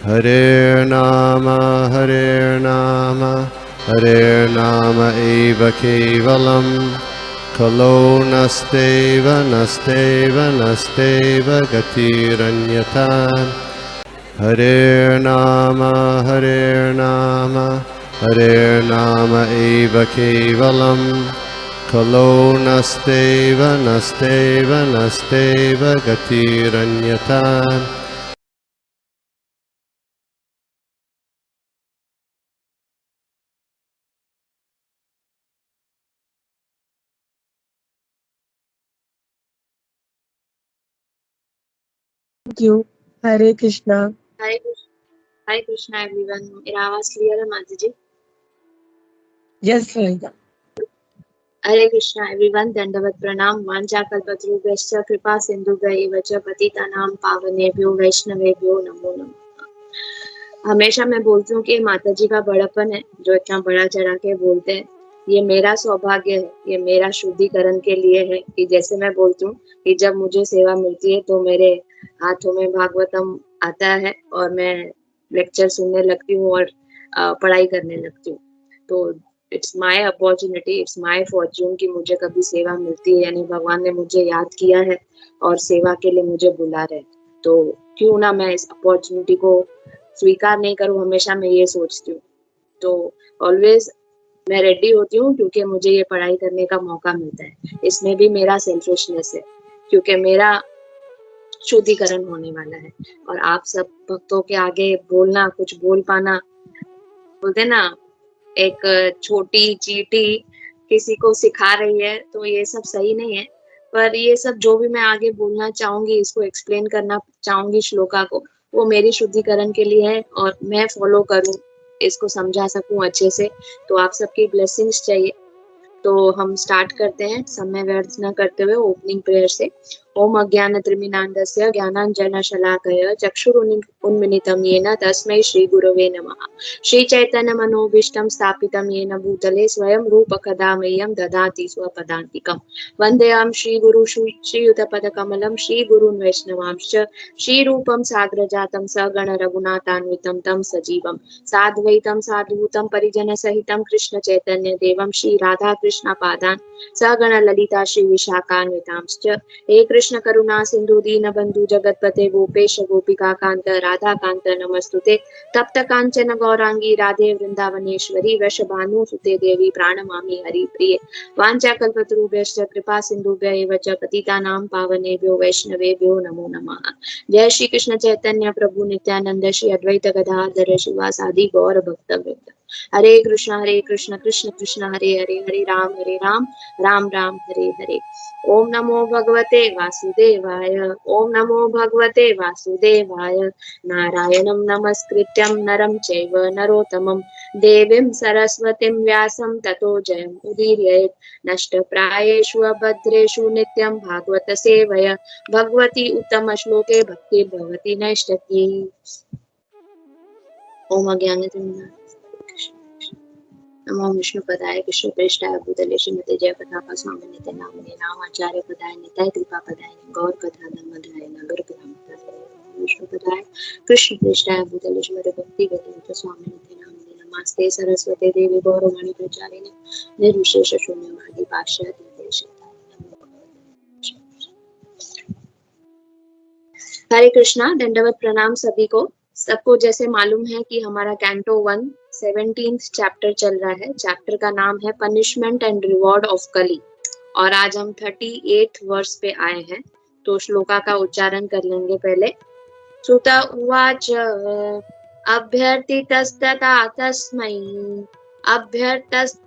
Hare Nama Hare Nama eva kevalam Kalo nasteva nasteva nasteva gatiranyatan Hare Nama Hare Nama eva kevalam Kalo nasteva nasteva nasteva gatiranyatan Thank you. Hare Krishna. Hare Krishna everyone. मेरा आवाज clear है माता जी? Yes, Farida. हरे Krishna everyone. दंडवत प्रणाम. वाञ्छाकल्पतरुभ्यश्च कृपा सिन्धुभ्यैव च पतितानां पावनेभ्यो वैष्णवेभ्यो नमो नमः. हमेशा मैं बोलती हूँ कि माता जी का बड़ापन है जो इतना बड़ा चढ़ा के बोलते हैं. ये मेरा सौभाग्य है, ये मेरा शुद्धिकरण के लिए है कि जैसे मैं बोलती हूँ कि जब मुझे सेवा मिलती है तो मेरे हाथों में भागवतम आता है और मैं लेक्चर सुनने लगती हूँ और पढ़ाई करने लगती हूँ. तो it's my opportunity, it's my Fortune कि मुझे कभी सेवा मिलती है, यानी भगवान ने मुझे याद किया है और सेवा के लिए मुझे बुला रहे. तो क्यों ना मैं इस अपॉर्चुनिटी को स्वीकार नहीं करूं, हमेशा मैं ये सोचती हूँ. तो ऑलवेज मैं रेडी होती हूँ क्योंकि मुझे ये पढ़ाई करने का मौका मिलता है. इसमें भी मेरा सेल्फिशनेस है क्योंकि मेरा शुद्धिकरण होने वाला है और आप सब भक्तों के आगे बोलना, कुछ बोल पाना, बोलते ना एक छोटी चींटी किसी को सिखा रही है, तो ये सब सही नहीं है. पर ये सब जो भी मैं आगे बोलना चाहूंगी, इसको एक्सप्लेन करना चाहूंगी श्लोका को, वो मेरी शुद्धिकरण के लिए है और मैं फॉलो करूं, इसको समझा सकूं अच्छे से. तो आप सबकी ब्लेसिंग्स चाहिए. तो हम स्टार्ट करते हैं समय व्यर्थ न करते हुए ओपनिंग प्रेयर से. ओम अज्ञानतिमिरान्धस्य ज्ञानाञ्जनशलाकया चक्षुरुन्मिलितं येन तस्मै श्रीगुरवे नमः. श्रीचैतन्यमनोभीष्टं स्थापितं येन भूतले स्वयं रूपकदा मह्यं ददाति स्वपदान्तिकं. वन्देऽहं श्रीगुरु श्रीयुतपदकमलं श्रीगुरून् वैष्णवांश्च श्रीरूपं साग्रजातं सगण रघुनाथान्वितं तं सजीवं साद्वैतं साधुतं परिजनसहितं कृष्णचैतन्यदेवं श्रीराधाकृष्णपादान् सगण ललिता श्रीविशाखान्वितांश्च. हे कृष्ण करुणा सिंधु दीनबंधु जगतपते गोपेश गोपिकाकांत राधाकांत नमस्तुते. तप्त कांचन गौरांगी राधे वृंदावनेश्वरी वृषभानुसुते देवी प्रणमामि हरिप्रिये. वाञ्छाकल्पतरुभ्यश्च कृपा सिन्धुभ्य एव च पतितानां पावनेभ्यो वैष्णवेभ्यो नमो नमः. जय श्री कृष्ण चैतन्य प्रभु नित्यानंद श्री अद्वैत गदाधर शिवासादि गौर भक्तवृंद. हरे कृष्ण कृष्ण कृष्ण हरे हरे, हरे राम राम राम हरे हरे. ओम नमो भगवते वासुदेवाय. ओम नमो भगवते वासुदेवाय. नारायणं नमस्कृत्यं नरं चैव नरोत्तमं देवीं सरस्वतीं व्यासं ततो जयम् उदीरयेत्. नष्टप्रायेषु अभद्रेषु नित्यं भागवत सेवया भगवती उत्तम श्लोके भक्तिर्भवति नैष्टकी. ओम अज्ञानतिमिरान्धस्य नमो विष्णुपदाय कृष्णप्रेष्ठाय भूतले श्रीमते जयपताका स्वामिनिते नामिने नामाचार्य पदाय निताय कृपापदाय गौरपदा धर्मदाय नगरपदाय विष्णुपदाय कृष्णप्रेष्ठाय भूतले श्रीमते भक्तिवेदांत स्वामिनिते नामिने नमस्ते सरस्वती देवी गौरवाणी प्रचारिणे निर्विशेष शून्यवादी पाश्चात्य देशतारिणे. हरे कृष्णा. दंडवत प्रणाम सभी को. सबको जैसे मालूम है कि हमारा कैंटो 1 17th चैप्टर चल रहा है. चैप्टर का नाम है पनिशमेंट एंड रिवॉर्ड ऑफ कली और आज हम 38th वर्स पे आए हैं. तो श्लोका का उच्चारण कर लेंगे पहले. सुत उवाच अभ्यर्थितस्तथा तस्मै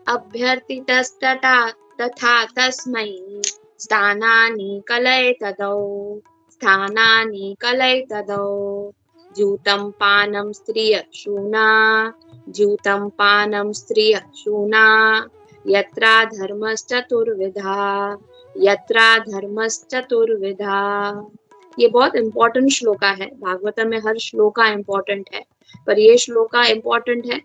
अभ्यर्थितस्तथा तथा तस्मै स्थानानि कलयतदौ द्यूतं पानं स्त्रियशूना यत्रा धर्मश्चतुर्विधा. ये बहुत इम्पोर्टेंट श्लोका है. भागवतम में हर श्लोका इम्पोर्टेंट है, पर ये श्लोका इम्पोर्टेंट है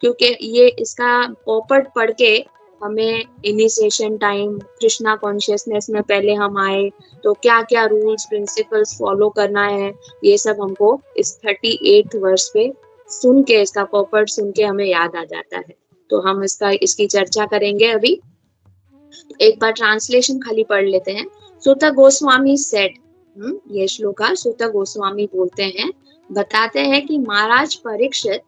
क्योंकि ये इसका पोपट पढ़ के हमें इनिशिएशन टाइम कृष्णा कॉन्शियसनेस में पहले हम आए तो क्या क्या रूल्स प्रिंसिपल्स फॉलो करना है, ये सब हमको इस 38th वर्ष पे सुन के, इसका पर्पट सुन के हमें याद आ जाता है। तो हम इसकी चर्चा करेंगे अभी। एक बार ट्रांसलेशन खाली पढ़ लेते हैं। सुत गोस्वामी सेड, ये श्लोका सुत गोस्वामी बोलते हैं, बताते हैं कि महाराज Parikshit,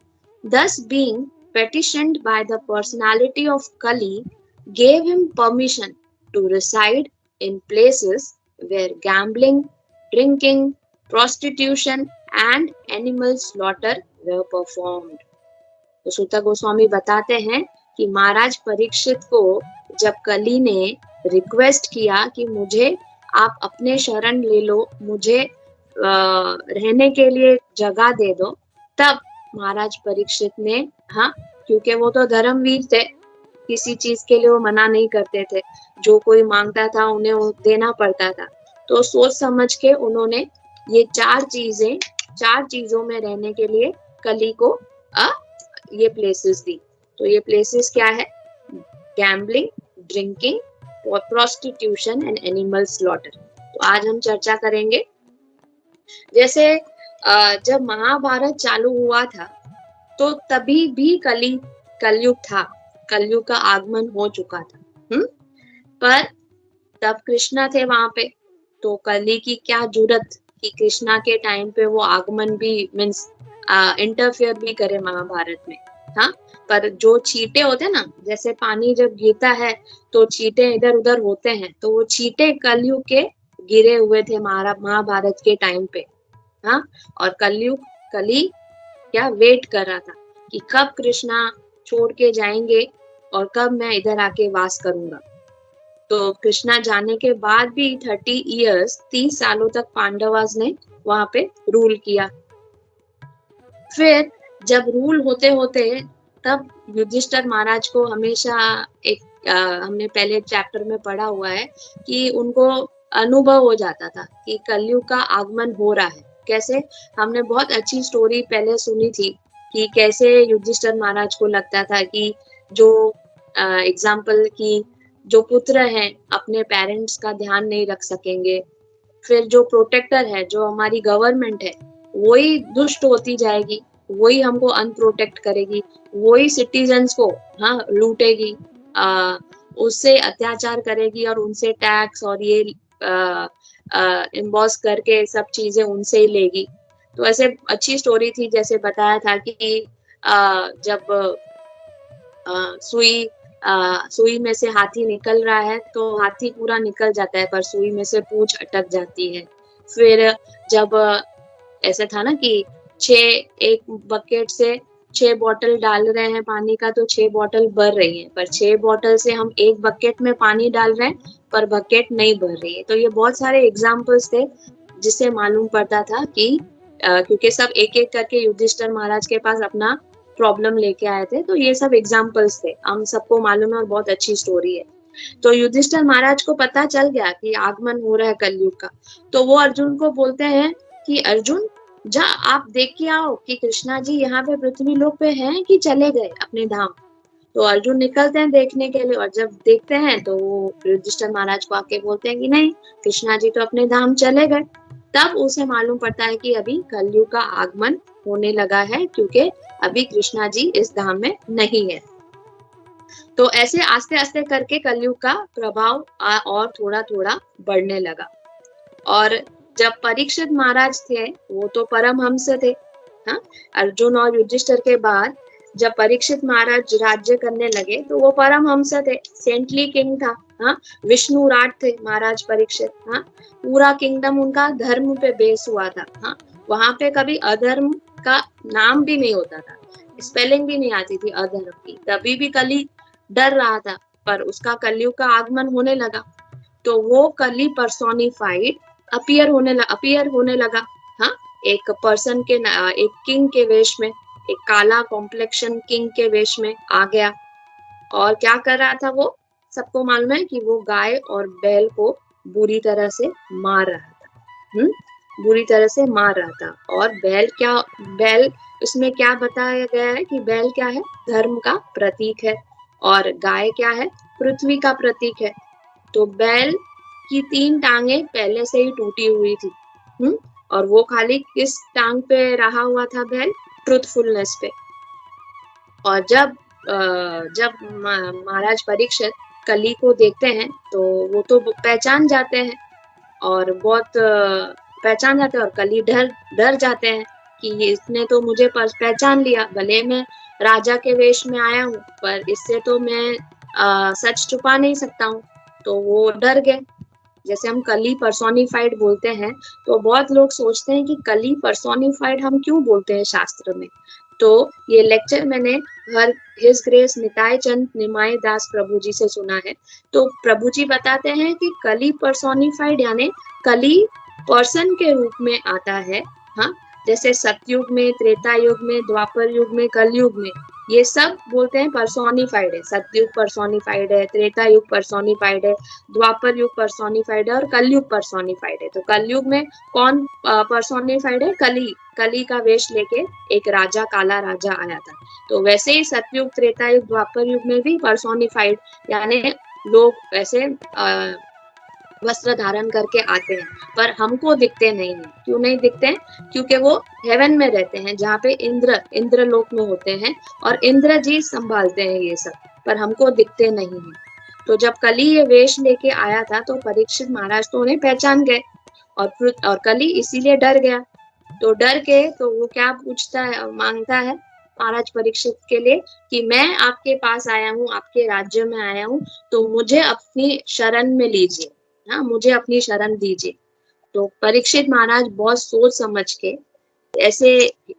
thus being petitioned by the personality of Kali, gave him permission to reside in places where gambling, drinking, prostitution and animal slaughter were performed. तो सूत गोस्वामी बताते हैं कि महाराज परीक्षित को जब कली ने रिक्वेस्ट किया कि मुझे आप अपने शरण ले लो, मुझे रहने के लिए जगह दे दो, तब महाराज परीक्षित ने, हाँ, क्योंकि वो तो धर्मवीर थे, किसी चीज के लिए वो मना नहीं करते थे, जो कोई मांगता था उन्हें वो देना पड़ता था। तो सोच समझ के उन्होंने ये चार चीजों में रहने के लिए कली को ये प्लेसेस दी। तो ये प्लेसेस क्या है? Gambling, drinking, prostitution and animal slaughter. तो आज हम चर्चा करेंगे। जैसे जब महाभारत चालू हुआ था तो तभी भी कलयुग था, कलयुग का आगमन हो चुका था। पर तब कृष्णा थे वहां पे, तो कली की क्या जरूरत कि कृष्णा के टाइम पे वो आगमन भी मीन्स इंटरफेयर भी करे महाभारत में। हाँ, पर जो छींटे होते हैं ना, जैसे पानी जब गिरता है तो छींटे इधर उधर होते हैं, तो वो छींटे कलयुग के गिरे हुए थे महाभारत के टाइम पे। हाँ, और कली क्या वेट कर रहा था कि कब कृष्णा छोड़ के जाएंगे और कब मैं इधर आके वास करूंगा। तो कृष्णा जाने के बाद भी 30 सालों तक पांडवास ने वहां पे रूल किया। फिर जब रूल होते होते तब युधिष्ठिर महाराज को हमेशा हमने पहले चैप्टर में पढ़ा हुआ है कि उनको अनुभव हो जाता था कि कलयुग का आगमन हो रहा है। कैसे? हमने बहुत अच्छी स्टोरी पहले सुनी थी कि कैसे युधिष्ठिर महाराज को लगता था कि जो एग्जाम्पल की जो पुत्र हैं अपने पेरेंट्स का ध्यान नहीं रख सकेंगे, फिर जो प्रोटेक्टर है, जो हमारी गवर्नमेंट है, वही दुष्ट होती जाएगी, वही हमको अनप्रोटेक्ट करेगी, वही सिटीजन्स को लूटेगी, उससे अत्याचार करेगी और उनसे टैक्स और ये इम्बॉस करके सब चीजें उनसे ही लेगी। तो ऐसे अच्छी स्टोरी थी, जैसे बताया था कि जब सुई में से हाथी निकल रहा है तो हाथी पूरा निकल जाता है, पर सुई में से पूंछ अटक जाती है। फिर जब ऐसा था ना कि एक बकेट से 6 बॉटल डाल रहे हैं पानी का तो 6 बॉटल भर रही है, पर 6 बॉटल से हम एक बकेट में पानी डाल रहे हैं पर बकेट नहीं भर रही है। तो ये बहुत सारे एग्जाम्पल्स थे जिससे मालूम पड़ता था कि क्योंकि सब एक एक करके युधिष्ठिर महाराज के पास अपना प्रॉब्लम लेके आए थे, तो ये सब एग्जाम्पल्स थे, हम सबको मालूम है और बहुत अच्छी स्टोरी है। तो युधिष्ठिर महाराज को पता चल गया कि आगमन हो रहा है कलयुग का, तो वो अर्जुन को बोलते हैं कि अर्जुन जा आप देख के आओ कि कृष्णा जी यहाँ पे पृथ्वी लोक पे हैं कि चले गए अपने धाम। तो अर्जुन निकलते हैं देखने के लिए, और जब देखते हैं तो वो युधिष्ठिर महाराज को आके बोलते हैं कि नहीं, कृष्णा जी तो अपने धाम चले गए। तब उसे मालूम पड़ता है कि अभी कलयुग का आगमन होने लगा है, क्योंकि अभी कृष्णा जी इस धाम में नहीं है। तो ऐसे आस्ते आस्ते करके कलयुग का प्रभाव और थोड़ा थोड़ा बढ़ने लगा। और जब परीक्षित महाराज थे वो तो परमहंस थे। हाँ, अर्जुन और युधिष्ठिर के बाद जब परीक्षित महाराज राज्य करने लगे तो वो परमहंस थे, सेंटली किंग था। हाँ, विष्णु राट थे महाराज परीक्षित। हाँ, पूरा किंगडम उनका धर्म पे बेस हुआ था। हाँ, वहां पे कभी अधर्म का नाम भी नहीं होता था, स्पेलिंग भी नहीं आती थी अधर्म की। तभी भी कली डर रहा था, पर उसका कलयुग का आगमन होने लगा तो वो कली पर्सोनिफाइड अपीयर होने लगा। हाँ, एक पर्सन के एक किंग के वेश में, एक काला कॉम्प्लेक्शन किंग के वेश में आ गया। और क्या कर रहा था वो? सबको मालूम है कि वो गाय और बैल को बुरी तरह से मार रहा था। बुरी तरह से मार रहा था। और बैल इसमें क्या बताया गया है कि बैल क्या है? धर्म का प्रतीक है। और गाय क्या है? पृथ्वी का प्रतीक है। तो बैल की 3 टांगे पहले से ही टूटी हुई थी। और वो खाली किस टांग पे रहा हुआ था बैल? ट्रूथफुलनेस पे। और जब महाराज परीक्षित कली को देखते हैं तो वो तो पहचान जाते हैं और बहुत पहचान जाते हैं और कली डर जाते हैं कि इसने तो मुझे पहचान लिया, भले मैं राजा के वेश में आया हूँ पर इससे तो मैं सच छुपा नहीं सकता हूँ। तो वो डर गए। जैसे हम कली पर्सोनिफाइड बोलते हैं तो बहुत लोग सोचते हैं कि कली पर्सोनिफाइड हम क्यों बोलते हैं शास्त्र में। तो ये लेक्चर मैंने हर हिज ग्रेस निताय चंद निमाय दास प्रभु जी से सुना है। तो प्रभु जी बताते हैं कि कली पर्सोनिफाइड यानी कली पर्सन के रूप में आता है। हाँ, जैसे सतयुग में, त्रेता युग में, द्वापर युग में, कलयुग में ये सब बोलते हैं पर्सोनिफाइड है। सतयुग पर्सोनिफाइड है, त्रेता युग पर्सोनिफाइड है, द्वापर युग पर्सोनिफाइड है और कलयुग पर्सोनिफाइड है। तो कलयुग में कौन पर्सोनिफाइड है? कली का वेश लेके एक राजा, काला राजा आया था। तो वैसे ही सतयुग, त्रेता युग, द्वापर युग में भी पर्सोनिफाइड यानी लोग वैसे वस्त्र धारण करके आते हैं पर हमको दिखते नहीं है। क्यों नहीं दिखते हैं? क्योंकि वो हेवन में रहते हैं जहाँ पे इंद्र लोक में होते हैं और इंद्र जी संभालते हैं ये सब, पर हमको दिखते नहीं है। तो जब कली ये वेश लेके आया था तो परीक्षित महाराज तो उन्हें पहचान गए और कली इसीलिए डर गया। तो डर के तो वो क्या पूछता है, मांगता है महाराज परीक्षित के लिए कि मैं आपके पास आया हूँ, आपके राज्य में आया हूँ, तो मुझे अपनी शरण में लीजिए। हाँ, मुझे अपनी शरण दीजिए। तो परीक्षित महाराज बहुत सोच समझ के ऐसे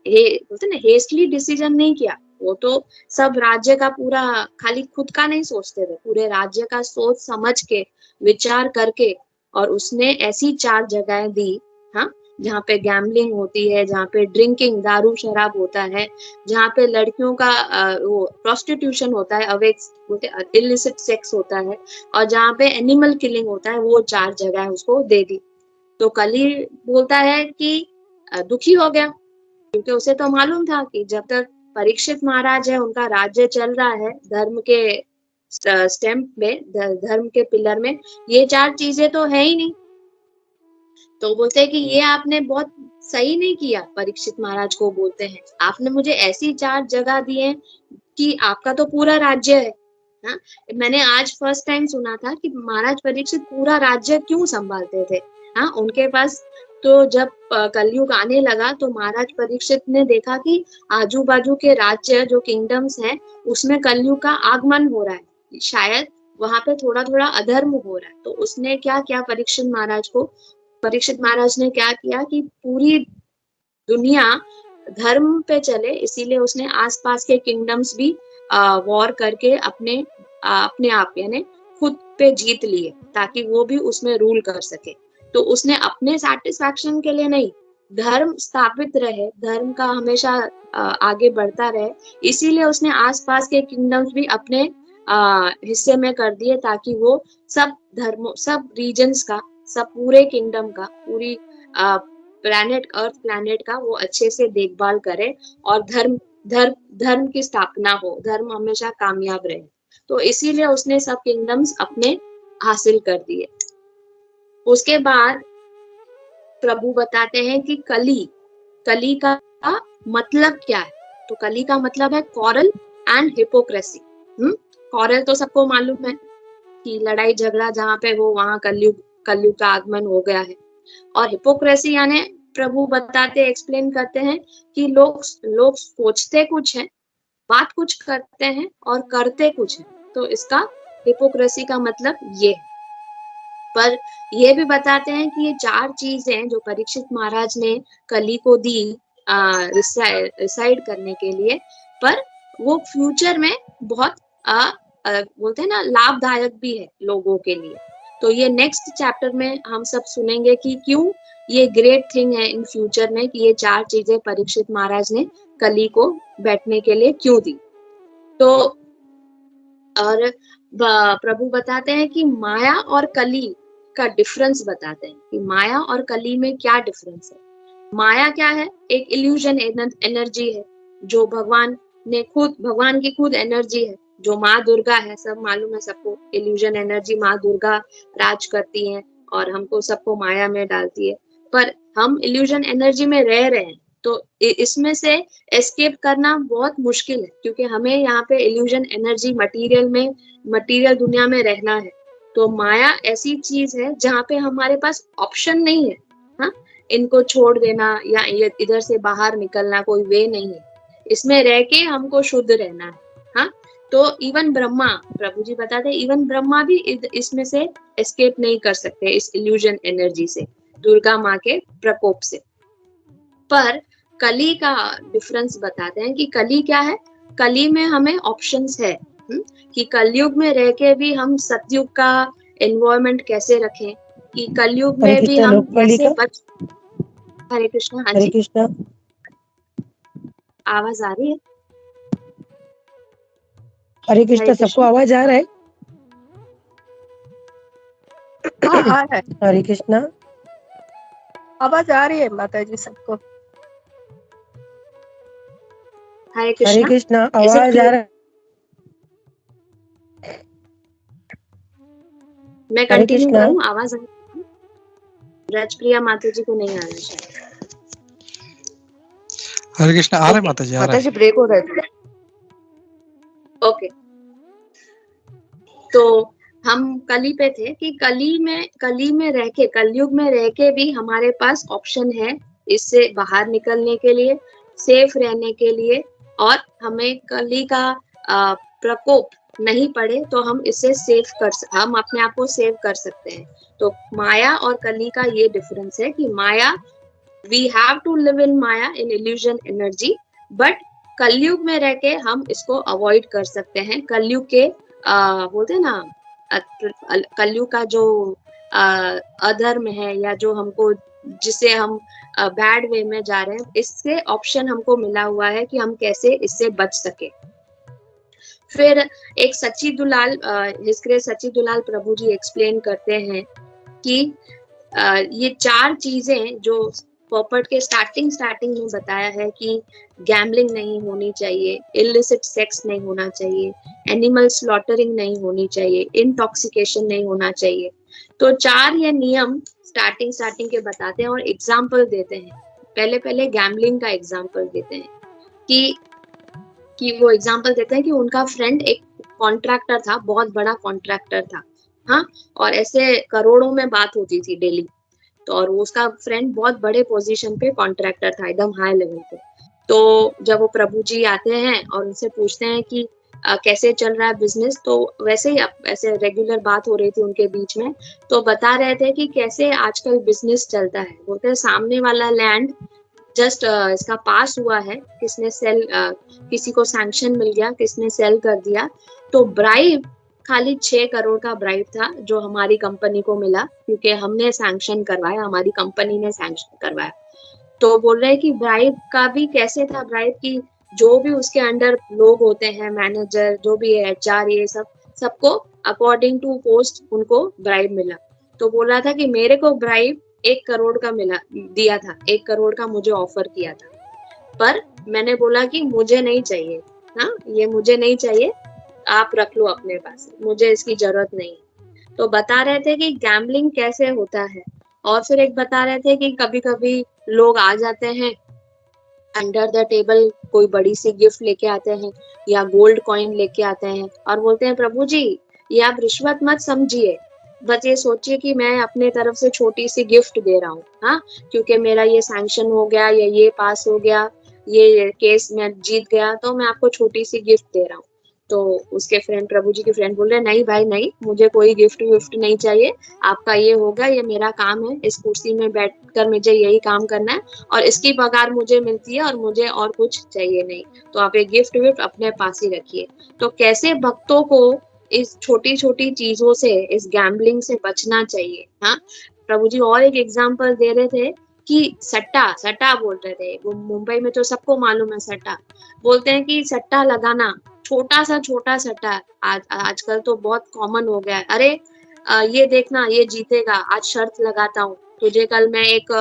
बोलते ना हेस्टली डिसीजन नहीं किया। वो तो सब राज्य का पूरा, खाली खुद का नहीं सोचते थे, पूरे राज्य का सोच समझ के विचार करके और उसने ऐसी 4 जगहें दी। हाँ, जहाँ पे गैम्बलिंग होती है, जहाँ पे ड्रिंकिंग, दारू शराब होता है, जहाँ पे लड़कियों का वो प्रोस्टिट्यूशन होता है, अवैध बोलते इलिसिट सेक्स होता है, और जहाँ पे एनिमल किलिंग होता है, वो 4 जगह उसको दे दी। तो कली बोलता है कि दुखी हो गया क्योंकि उसे तो मालूम था कि जब तक परीक्षित महाराज है, उनका राज्य चल रहा है धर्म के स्टेम्प में, धर्म के पिलर में, ये 4 चीजें तो है ही नहीं। तो बोलते हैं कि ये आपने बहुत सही नहीं किया। परीक्षित महाराज को बोलते हैं आपने मुझे ऐसी 4 जगह दी है कि आपका तो पूरा राज्य है। हाँ, मैंने आज फर्स्ट टाइम सुना था कि महाराज परीक्षित पूरा राज्य क्यों संभालते थे। हाँ, उनके पास तो जब कलयुग आने लगा तो महाराज परीक्षित ने देखा कि आजू बाजू के राज्य जो किंगडम्स हैं उसमें कलयुग का आगमन हो रहा है, शायद वहां पे थोड़ा थोड़ा अधर्म हो रहा है। तो उसने क्या किया, परीक्षित महाराज ने क्या किया कि पूरी दुनिया धर्म पे चले, इसीलिए उसने आसपास के किंगडम्स भी वॉर करके अपने आप यानी खुद पे जीत लिए ताकि वो भी उसमें रूल कर सके। तो उसने अपने सेटिस्फैक्शन के लिए नहीं, धर्म स्थापित रहे, धर्म का हमेशा आगे बढ़ता रहे, इसीलिए उसने आसपास के किंगडम्स भी अपने हिस्से में कर दिए ताकि वो सब धर्मों, सब रीजन्स का, सब पूरे किंगडम का, पूरी अर्थ प्लैनेट का वो अच्छे से देखभाल करे और धर्म की स्थापना हो, धर्म हमेशा कामयाब रहे। तो इसीलिए उसने सब किंगडम्स अपने हासिल कर दिए। उसके बाद प्रभु बताते हैं कि कली का मतलब क्या है। तो कली का मतलब है कॉरल एंड हिपोक्रेसी। कॉरल तो सबको मालूम है कि लड़ाई झगड़ा जहाँ पे हो वहां कलयुग का आगमन हो गया है। और हिपोक्रेसी यानी प्रभु बताते, एक्सप्लेन करते हैं कि लोग सोचते कुछ है, बात कुछ करते हैं और करते कुछ है। तो इसका हिपोक्रेसी का मतलब ये है। पर ये भी बताते हैं कि ये 4 चीजें जो परीक्षित महाराज ने कली को दी रिसाइड करने के लिए, पर वो फ्यूचर में बहुत बोलते हैं ना लाभदायक भी है लोगों के लिए। तो ये नेक्स्ट चैप्टर में हम सब सुनेंगे कि क्यों ये ग्रेट थिंग है इन फ्यूचर में कि ये 4 चीजें परीक्षित महाराज ने कली को बैठने के लिए क्यों दी। तो और प्रभु बताते हैं कि माया और कली का डिफरेंस बताते हैं कि माया और कली में क्या डिफरेंस है। माया क्या है? एक इल्यूजन एनर्जी है जो भगवान की खुद एनर्जी है। जो माँ दुर्गा है, सब मालूम है सबको, इल्यूजन एनर्जी माँ दुर्गा राज करती है और हमको सबको माया में डालती है, पर हम इल्यूजन एनर्जी में रह रहे हैं, तो इसमें से एस्केप करना बहुत मुश्किल है, क्योंकि हमें यहाँ पे इल्यूजन एनर्जी मटीरियल दुनिया में रहना है। तो माया ऐसी चीज है जहाँ पे हमारे पास ऑप्शन नहीं है, हाँ, इनको छोड़ देना या इधर से बाहर निकलना कोई वे नहीं है, इसमें रह के हमको शुद्ध रहना है, हाँ। तो इवन ब्रह्मा, प्रभु जी बताते इवन ब्रह्मा भी इसमें से एस्केप नहीं कर सकते, इस इल्यूजन एनर्जी से, दुर्गा माँ के प्रकोप से। पर कली का डिफरेंस बताते हैं कि कली क्या है, कली में हमें ऑप्शंस है, कि कलयुग में रह के भी हम सतयुग का एनवायरनमेंट कैसे रखें, कि कलयुग हरे में भी कृष्णा हम लोकपाली कैसे का। बच। हरे कृष्णा। हाँ हरे जी, कृष्णा। आवाज आ रही है? हरे हरे कृष्णा, सबको कृष्णा। आवाज आ रहा है? हाँ आ रहा है, हरे कृष्णा। आवाज आ रही है माता जी सबको। हरे हरे कृष्णा। कृष्णा, Is it आवाज आ clear? रहा है? मैं हरे कंटिन्यू कृष्णा। करूं? आवाज आ रही है? रजप्रिया माता जी को नहीं आ रहा शायद। हरे कृष्ण। आ रहा है ओके, माता जी, आ रहा माता है। जी ब्रेक हो रहे थे। ओके, तो हम कली पे थे कि कली में रह के, कलयुग में रह के भी हमारे पास ऑप्शन है इससे बाहर निकलने के लिए, सेफ रहने के लिए, और हमें कली का प्रकोप नहीं पड़े तो हम इससे हम अपने आप को सेव कर सकते हैं। तो माया और कली का ये डिफरेंस है कि माया, we have to live in maya, in illusion energy, but कलयुग में रह के हम इसको अवॉइड कर सकते हैं। कलयुग के बोलते हैं ना, कलयुग का जो अधर्म है, या जो हमको, जिसे हम बैड वे में जा रहे हैं, इससे ऑप्शन हमको मिला हुआ है कि हम कैसे इससे बच सके। फिर एक सच्ची दुलाल, हिस्क्रे सच्ची दुलाल प्रभु जी एक्सप्लेन करते हैं कि ये 4 चीजें जो पॉपर्ट के स्टार्टिंग में बताया है कि गैम्बलिंग नहीं होनी चाहिए, इलिसिट सेक्स नहीं होना चाहिए, एनिमल स्लॉटरिंग नहीं होनी चाहिए, इंटॉक्सिकेशन नहीं होना चाहिए। तो 4 ये नियम स्टार्टिंग के बताते हैं और एग्जाम्पल देते हैं। पहले गैम्बलिंग का एग्जाम्पल देते हैं कि वो एग्जाम्पल देते हैं कि उनका फ्रेंड एक कॉन्ट्रैक्टर था, बहुत बड़ा कॉन्ट्रैक्टर था, हाँ, और ऐसे करोड़ों में बात होती थी डेली। तो और उसका फ्रेंड बहुत बड़े पोजीशन पे कॉन्ट्रैक्टर था, एकदम हाई लेवल पे। तो जब वो प्रभु जी आते हैं और उनसे पूछते हैं कि कैसे चल रहा है बिजनेस, तो वैसे ही ऐसे रेगुलर बात हो रही थी उनके बीच में, तो बता रहे थे कि कैसे आजकल बिजनेस चलता है। बोलते हैं सामने वाला लैंड जस्ट इसका पास हुआ है, किसी को सैंक्शन मिल गया, किसने सेल कर दिया, तो ब्राइब खाली 6 करोड़ का ब्राइब था जो हमारी कंपनी को मिला, क्योंकि हमने सैंक्शन करवाया, हमारी कंपनी ने सैंक्शन करवाया। तो बोल रहे हैं कि ब्राइब का भी कैसे था, ब्राइब की जो भी उसके अंडर लोग होते हैं, मैनेजर जो भी है, HR, ये सबको अकॉर्डिंग टू पोस्ट उनको ब्राइब मिला। तो बोल रहा था कि मेरे को ब्राइब 1 करोड़ का दिया था, 1 करोड़ का मुझे ऑफर किया था, पर मैंने बोला कि मुझे नहीं चाहिए, हाँ, ये मुझे नहीं चाहिए, आप रख लो अपने पास, मुझे इसकी जरूरत नहीं। तो बता रहे थे कि गैम्बलिंग कैसे होता है। और फिर एक बता रहे थे कि कभी कभी लोग आ जाते हैं अंडर द टेबल, कोई बड़ी सी गिफ्ट लेके आते हैं या गोल्ड कॉइन लेके आते हैं और बोलते हैं प्रभु जी ये आप रिश्वत मत समझिए, बस ये सोचिए कि मैं अपने तरफ से छोटी सी गिफ्ट दे रहा हूँ, हाँ, क्योंकि मेरा ये सैंक्शन हो गया या ये पास हो गया, ये केस में जीत गया, तो मैं आपको छोटी सी गिफ्ट दे रहा हूँ। तो उसके फ्रेंड, प्रभु जी के फ्रेंड बोल रहे नहीं भाई नहीं, मुझे कोई गिफ्ट विफ्ट नहीं चाहिए, आपका ये होगा, ये मेरा काम है, इस कुर्सी में बैठकर मुझे यही काम करना है और इसकी पगार मुझे मिलती है और मुझे और कुछ चाहिए नहीं, तो आप एक गिफ्ट विफ्ट अपने पास ही रखिए। तो कैसे भक्तों को इस छोटी छोटी चीजों से, इस गैम्बलिंग से बचना चाहिए, हाँ। प्रभु जी और एक एग्जाम्पल दे रहे थे कि सट्टा बोल रहे थे, वो मुंबई में तो सबको मालूम है सट्टा, बोलते हैं कि सट्टा लगाना, छोटा सट्टा आजकल तो बहुत कॉमन हो गया है। अरे ये देखना ये जीतेगा, आज शर्त लगाता हूँ, तुझे कल मैं एक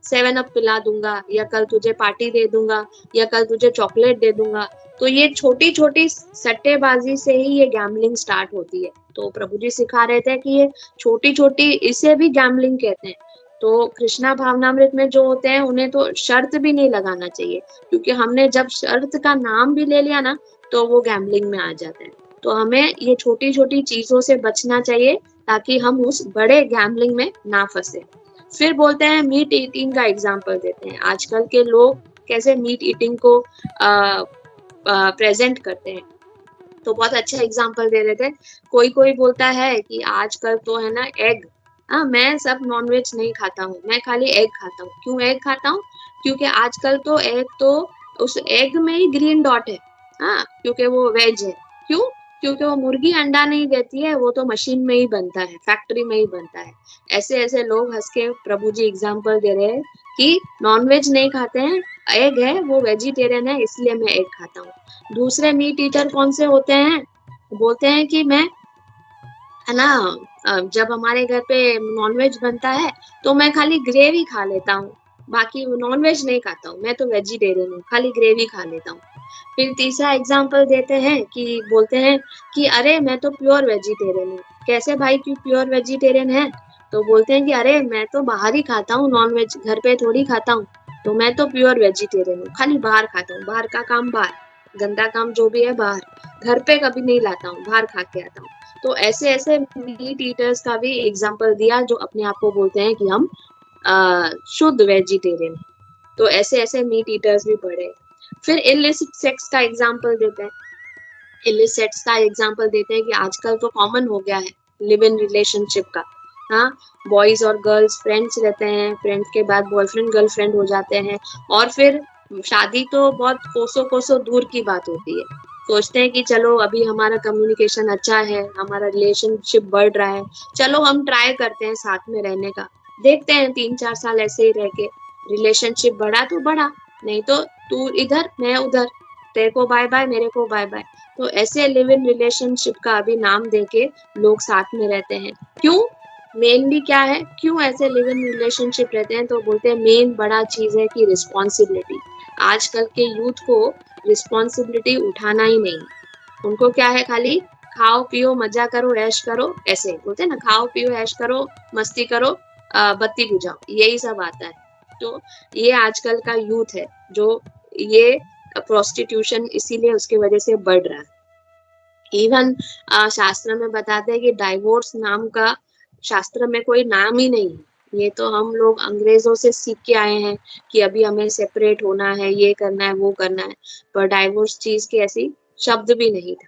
7 अप पिला दूंगा, या कल तुझे पार्टी दे दूंगा, या कल तुझे चॉकलेट दे दूंगा। तो ये छोटी छोटी सट्टेबाजी से ही ये गैम्बलिंग स्टार्ट होती है। तो प्रभु जी सिखा रहे थे कि ये छोटी छोटी, इसे भी गैम्बलिंग कहते हैं। तो कृष्णा भावनामृत में जो होते हैं उन्हें तो शर्त भी नहीं लगाना चाहिए, क्योंकि हमने जब शर्त का नाम भी ले लिया ना तो वो गैम्बलिंग में आ जाता है। तो हमें ये छोटी छोटी चीजों से बचना चाहिए ताकि हम उस बड़े गैम्बलिंग में ना फंसे। फिर बोलते हैं मीट ईटिंग का एग्जाम्पल देते हैं। आजकल के लोग कैसे मीट ईटिंग को प्रेजेंट करते हैं। तो बहुत अच्छा एग्जाम्पल दे रहे थे। कोई कोई बोलता है कि आजकल तो है ना एग, हाँ मैं सब नॉनवेज नहीं खाता हूँ, मैं खाली एग खाता हूँ। क्यों एग खाता हूँ? क्योंकि आजकल तो एग तो उस एग में ही ग्रीन डॉट है, हाँ क्योंकि वो वेज है। क्यों? क्योंकि वो मुर्गी अंडा नहीं देती है, वो तो मशीन में ही बनता है, फैक्ट्री में ही बनता है। ऐसे ऐसे लोग हंस के प्रभु जी एग्जाम्पल दे रहे हैं कि नॉनवेज नहीं खाते हैं, एग है वो वेजिटेरियन है इसलिए मैं एग खाता हूँ। दूसरे मीट ईटर कौन से होते हैं? बोलते हैं कि मैं है ना जब हमारे घर पे नॉनवेज बनता है तो मैं खाली ग्रेवी खा लेता हूँ, बाकी नॉनवेज नहीं खाता हूँ, मैं तो वेजिटेरियन हूँ, खाली ग्रेवी खा लेता हूँ। फिर तीसरा एग्जाम्पल देते हैं कि बोलते हैं कि अरे मैं तो प्योर वेजिटेरियन हूँ। कैसे भाई क्यों प्योर वेजिटेरियन है? तो बोलते हैं कि अरे मैं तो बाहर ही खाता हूँ नॉनवेज, घर पे थोड़ी खाता हूँ, तो मैं तो प्योर वेजिटेरियन हूँ, खाली बाहर खाता हूँ, बाहर का काम बाहर, गंदा काम जो भी है बाहर, घर पे कभी नहीं लाता हूँ, बाहर खा के आता हूँ। तो ऐसे ऐसे मीट ईटर्स का भी एग्जाम्पल दिया जो अपने आप को बोलते हैं कि हम शुद्ध वेजिटेरियन। तो ऐसे ऐसे मीट ईटर्स भी पड़े। फिर इलिसिट सेक्स का एग्जाम्पल देते हैं। इलिसिट्स का एग्जाम्पल देते हैं कि आजकल तो कॉमन हो गया है लिव इन रिलेशनशिप का, हाँ बॉयज और गर्ल्स फ्रेंड्स रहते हैं, फ्रेंड्स के बाद बॉयफ्रेंड गर्लफ्रेंड हो जाते हैं, और फिर शादी तो बहुत कोसों कोसों दूर की बात होती है। सोचते हैं कि चलो अभी हमारा कम्युनिकेशन अच्छा है, हमारा रिलेशनशिप बढ़ रहा है, चलो हम ट्राई करते हैं साथ में रहने का, देखते हैं 3-4 साल ऐसे ही रह के रिलेशनशिप बढ़ा तो बढ़ा, नहीं तो तू इधर मैं उधर, तेरे को बाय बाय मेरे को बाय बाय। तो ऐसे लिव इन रिलेशनशिप का अभी नाम देके लोग साथ में रहते हैं। क्यों? मेनली क्या है, क्यों ऐसे लिव इन रिलेशनशिप रहते हैं? तो बोलते हैं मेन बड़ा चीज है कि रिस्पॉन्सिबिलिटी। आजकल के यूथ को रिस्पॉन्सिबिलिटी उठाना ही नहीं, उनको क्या है खाली खाओ पियो मजा करो ऐश करो, ऐसे बोलते हैं ना, खाओ पियो ऐश करो मस्ती करो बत्ती बुझाओ, यही सब आता है। तो ये आजकल का यूथ है जो ये प्रोस्टिट्यूशन इसीलिए उसकी वजह से बढ़ रहा है। इवन शास्त्र में बताते हैं कि डाइवोर्स नाम का शास्त्र में कोई नाम ही नहीं है, ये तो हम लोग अंग्रेजों से सीख के आए हैं कि अभी हमें सेपरेट होना है, ये करना है वो करना है, पर डाइवोर्स चीज की ऐसी शब्द भी नहीं था।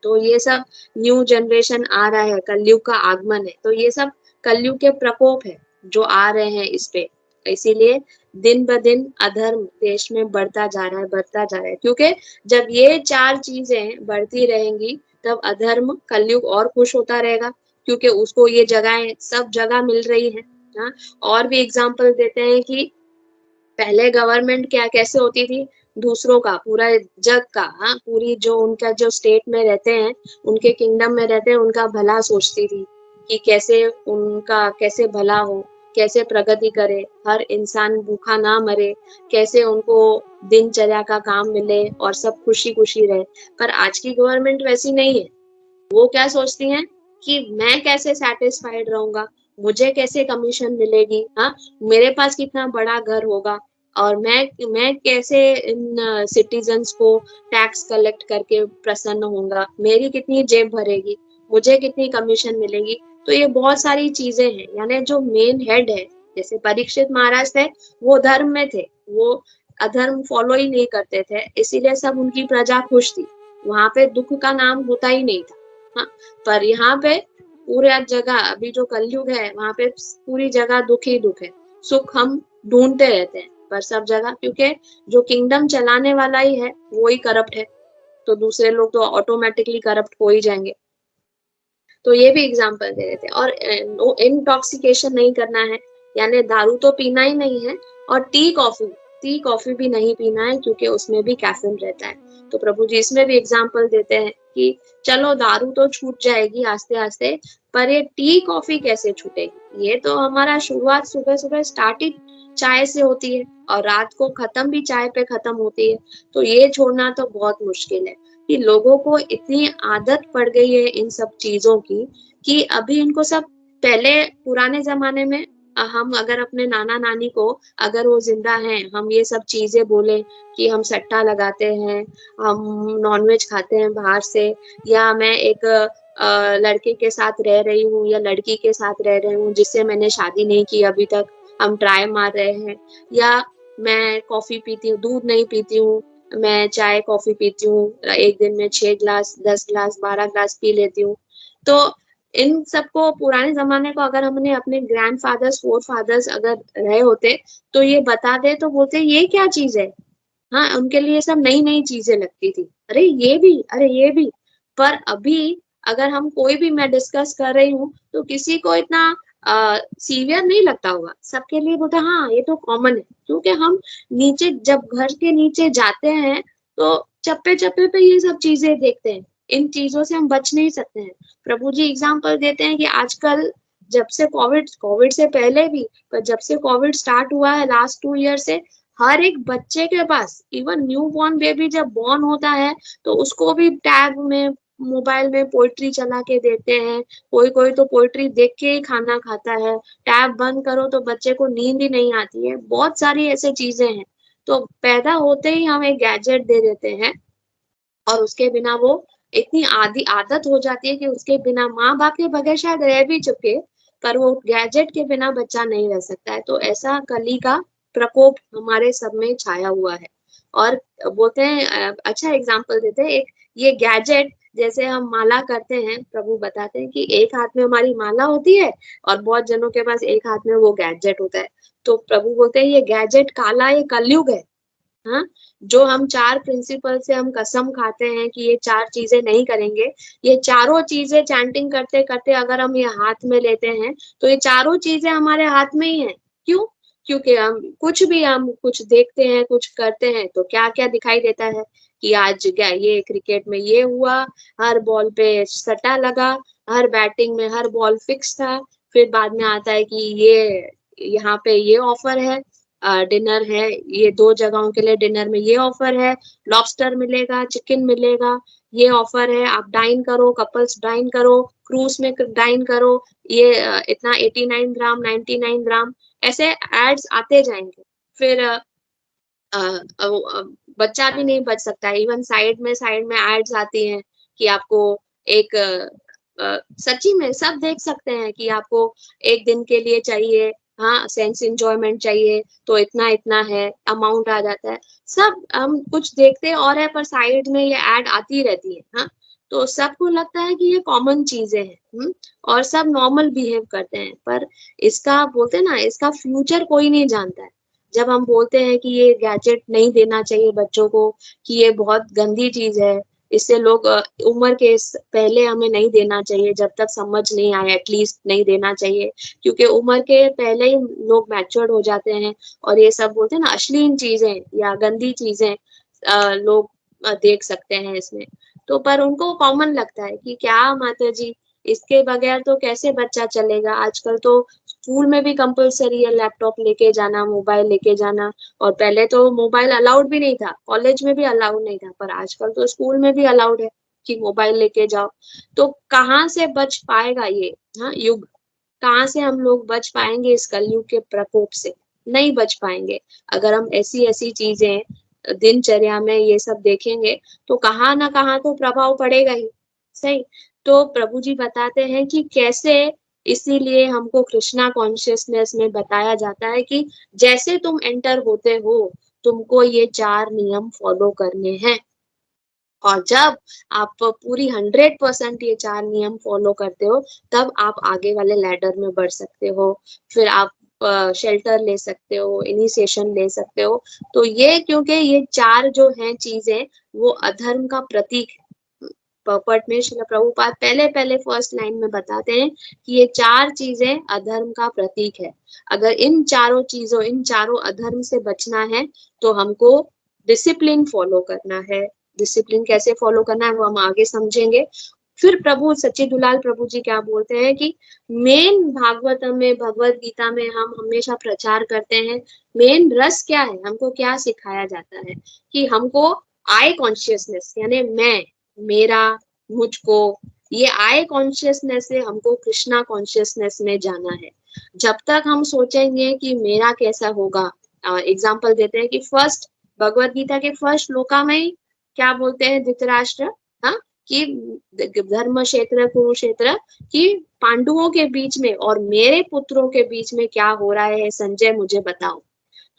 तो ये सब न्यू जनरेशन आ रहा है, कलयुग का आगमन है, तो ये सब कलयुग के प्रकोप है जो आ रहे हैं इस पे। इसीलिए दिन ब दिन अधर्म देश में बढ़ता जा रहा है, बढ़ता जा रहा है, क्योंकि जब ये 4 चीजें बढ़ती रहेंगी तब अधर्म कलयुग और खुश होता रहेगा, क्योंकि उसको ये जगहें सब जगह मिल रही है। हाँ, और भी एग्जाम्पल देते हैं कि पहले गवर्नमेंट क्या कैसे होती थी, दूसरों का पूरा जग का, हाँ पूरी जो उनका जो स्टेट में रहते हैं, उनके किंगडम में रहते हैं, उनका भला सोचती थी कि कैसे उनका कैसे भला हो, कैसे प्रगति करे, हर इंसान भूखा ना मरे, कैसे उनको दिनचर्या का काम मिले और सब खुशी खुशी रहे। पर आज की गवर्नमेंट वैसी नहीं है। वो क्या सोचती हैं कि मैं कैसे सेटिस्फाइड रहूंगा, मुझे कैसे कमीशन मिलेगी, हाँ मेरे पास कितना बड़ा घर होगा, और मैं कैसे इन सिटीजन्स को टैक्स कलेक्ट करके प्रसन्न होऊंगा, मेरी कितनी जेब भरेगी, मुझे कितनी कमीशन मिलेगी। तो ये बहुत सारी चीजें हैं, यानी जो मेन हेड है, जैसे परीक्षित महाराज थे, वो धर्म में थे, वो अधर्म फॉलो ही नहीं करते थे, इसीलिए सब उनकी प्रजा खुश थी, वहां पे दुख का नाम होता ही नहीं था। हाँ, पर यहाँ पे पूरा जगह अभी जो कलयुग है वहां पे पूरी जगह दुख ही दुख है, सुख हम ढूंढते रहते हैं पर सब जगह, क्योंकि जो किंगडम चलाने वाला ही है वो ही करप्ट है, तो दूसरे लोग तो ऑटोमेटिकली करप्ट हो ही जाएंगे। तो ये भी एग्जाम्पल दे रहे थे। और इंटॉक्सिकेशन नहीं करना है, यानी दारू तो पीना ही नहीं है, और टी कॉफी टी कॉफी भी नहीं पीना है क्योंकि उसमें भी कैफीन रहता है। तो प्रभु जी इसमें भी एग्जाम्पल देते हैं कि चलो दारू तो छूट जाएगी आस्ते आस्ते, पर ये टी कॉफी कैसे छूटेगी? ये तो हमारा शुरुआत सुबह सुबह स्टार्ट ही चाय से होती है और रात को खत्म भी चाय पे खत्म होती है। तो ये छोड़ना तो बहुत मुश्किल है कि लोगों को इतनी आदत पड़ गई है इन सब चीजों की कि अभी इनको सब पहले पुराने जमाने में हम अगर अपने नाना नानी को अगर वो जिंदा हैं हम ये सब चीजें बोले कि हम सट्टा लगाते हैं, हम नॉनवेज खाते हैं बाहर से, या मैं एक लड़के के साथ रह रही हूँ या लड़की के साथ रह रही हूँ जिससे मैंने शादी नहीं की अभी तक, हम ट्राई मार रहे हैं, या मैं कॉफी पीती हूँ, दूध नहीं पीती हूँ, मैं चाय कॉफी पीती हूँ, एक दिन में 6 ग्लास 10 ग्लास 12 ग्लास पी लेती हूँ। तो इन सबको पुराने जमाने को अगर हमने अपने ग्रैंड फादर्स फोर फादर्स अगर रहे होते तो ये बता दे तो बोलते ये क्या चीज है। हाँ, उनके लिए सब नई नई चीजें लगती थी, अरे ये भी, अरे ये भी। पर अभी अगर हम कोई भी मैं डिस्कस कर रही हूँ तो किसी को इतना सीवियर नहीं लगता होगा, सबके लिए बोलता हाँ ये तो कॉमन है, क्योंकि हम नीचे जब घर के नीचे जाते हैं तो चप्पे चप्पे पे ये सब चीजें देखते हैं, इन चीजों से हम बच नहीं सकते हैं। प्रभु जी एग्जाम्पल देते हैं कि आजकल जब से कोविड कोविड से पहले भी, पर जब से कोविड स्टार्ट हुआ है लास्ट 2 ईयर से, हर एक बच्चे के पास, इवन न्यू बॉर्न बेबी जब बॉर्न होता है तो उसको भी टैब में मोबाइल में पोइट्री चला के देते हैं, कोई कोई तो पोइट्री देख के ही खाना खाता है, टैब बंद करो तो बच्चे को नींद ही नहीं आती है, बहुत सारी ऐसे चीजें हैं। तो पैदा होते ही हम एक गैजेट दे देते हैं और उसके बिना वो इतनी आदत हो जाती है कि उसके बिना, माँ बाप के बगैर शायद रह भी चुके, पर वो गैजेट के बिना बच्चा नहीं रह सकता है। तो ऐसा कली का प्रकोप हमारे सब में छाया हुआ है। और बोलते हैं अच्छा एग्जाम्पल देते हैं, एक ये गैजेट जैसे हम माला करते हैं, प्रभु बताते हैं कि एक हाथ में हमारी माला होती है और बहुत जनों के पास एक हाथ में वो गैजेट होता है। तो प्रभु बोलते हैं ये गैजेट काला, ये कलयुग है। हाँ, जो हम 4 प्रिंसिपल से हम कसम खाते हैं कि ये 4 चीजें नहीं करेंगे, ये चारों चीजें चैंटिंग करते करते अगर हम ये हाथ में लेते हैं तो ये चारों चीजें हमारे हाथ में ही है। क्यों? क्योंकि हम कुछ देखते हैं, कुछ करते हैं तो क्या क्या दिखाई देता है कि आज क्या ये क्रिकेट में ये हुआ, हर बॉल पे सट्टा लगा, हर बैटिंग में हर बॉल फिक्स था, फिर बाद में आता है कि ये यहाँ पे ये ऑफर है, डिनर है, ये 2 जगहों के लिए डिनर में ये ऑफर है, लॉबस्टर मिलेगा, चिकन मिलेगा, ये ऑफर है, आप डाइन करो, कपल्स डाइन करो, क्रूज में डाइन करो, ये इतना 89 ग्राम 99 ग्राम, ऐसे एड्स आते जाएंगे। फिर बच्चा भी नहीं बच सकता, इवन साइड में एड्स आती हैं कि आपको एक सच्ची में सब देख सकते हैं कि आपको एक दिन के लिए चाहिए, हाँ सेंस एंजॉयमेंट चाहिए तो इतना इतना है, अमाउंट आ जाता है, सब हम कुछ देखते और है पर साइड में ये ऐड आती रहती है। हाँ, तो सबको लगता है कि ये कॉमन चीजें हैं, और सब नॉर्मल बिहेव करते हैं, पर इसका बोलते हैं ना, इसका फ्यूचर कोई नहीं जानता है। जब हम बोलते हैं कि ये गैजेट नहीं देना चाहिए बच्चों को, कि ये बहुत गंदी चीज है, इससे लोग उम्र के पहले हमें नहीं देना चाहिए, जब तक समझ नहीं आए एटलीस्ट नहीं देना चाहिए, क्योंकि उम्र के पहले ही लोग मैच्योर्ड हो जाते हैं और ये सब बोलते हैं ना अश्लील चीजें या गंदी चीजें लोग देख सकते हैं इसमें। तो पर उनको कॉमन लगता है कि क्या माता जी, इसके बगैर तो कैसे बच्चा चलेगा। आजकल तो स्कूल में भी कंपलसरी है लैपटॉप लेके जाना, मोबाइल लेके जाना, और पहले तो मोबाइल अलाउड भी नहीं था, कॉलेज में भी अलाउड नहीं था, पर आजकल तो स्कूल में भी अलाउड है कि मोबाइल लेके जाओ। तो कहाँ से बच पाएगा ये युग, कहाँ से हम लोग बच पाएंगे इस कलयुग के प्रकोप से? नहीं बच पाएंगे। अगर हम ऐसी ऐसी चीजें दिनचर्या में ये सब देखेंगे तो कहाँ ना कहाँ तो प्रभाव पड़ेगा ही। सही। तो प्रभु जी बताते हैं कि कैसे, इसीलिए हमको कृष्णा कॉन्शियसनेस में बताया जाता है कि जैसे तुम एंटर होते हो तुमको ये 4 नियम फॉलो करने हैं, और जब आप पूरी 100% ये 4 नियम फॉलो करते हो तब आप आगे वाले लैडर में बढ़ सकते हो, फिर आप शेल्टर ले सकते हो, इनिशिएशन ले सकते हो। तो ये क्योंकि ये 4 जो हैं चीजें वो अधर्म का प्रतीक है, पर्पट में श्रील प्रभुपाद पहले पहले फर्स्ट लाइन में बताते हैं कि ये 4 चीजें अधर्म का प्रतीक है। अगर इन चारों अधर्म से बचना है तो हमको डिसिप्लिन फॉलो करना है। डिसिप्लिन कैसे फॉलो करना है वो हम आगे समझेंगे। फिर प्रभु सच्ची दुलाल प्रभु जी क्या बोलते हैं कि मेन भागवतम में, भगवत गीता में हम हमेशा प्रचार करते हैं, मेन रस क्या है, हमको क्या सिखाया जाता है कि हमको आई कॉन्शियसनेस यानी मैं, मेरा, मुझको, ये आई कॉन्शियसनेस से हमको कृष्णा कॉन्शियसनेस में जाना है। जब तक हम सोचेंगे कि मेरा कैसा होगा, एग्जाम्पल देते हैं कि फर्स्ट भगवत गीता के फर्स्ट श्लोका में क्या बोलते हैं धृतराष्ट्र, हाँ, कि धर्म क्षेत्र कुरुक्षेत्र कि पांडवों के बीच में और मेरे पुत्रों के बीच में क्या हो रहा है संजय मुझे बताओ।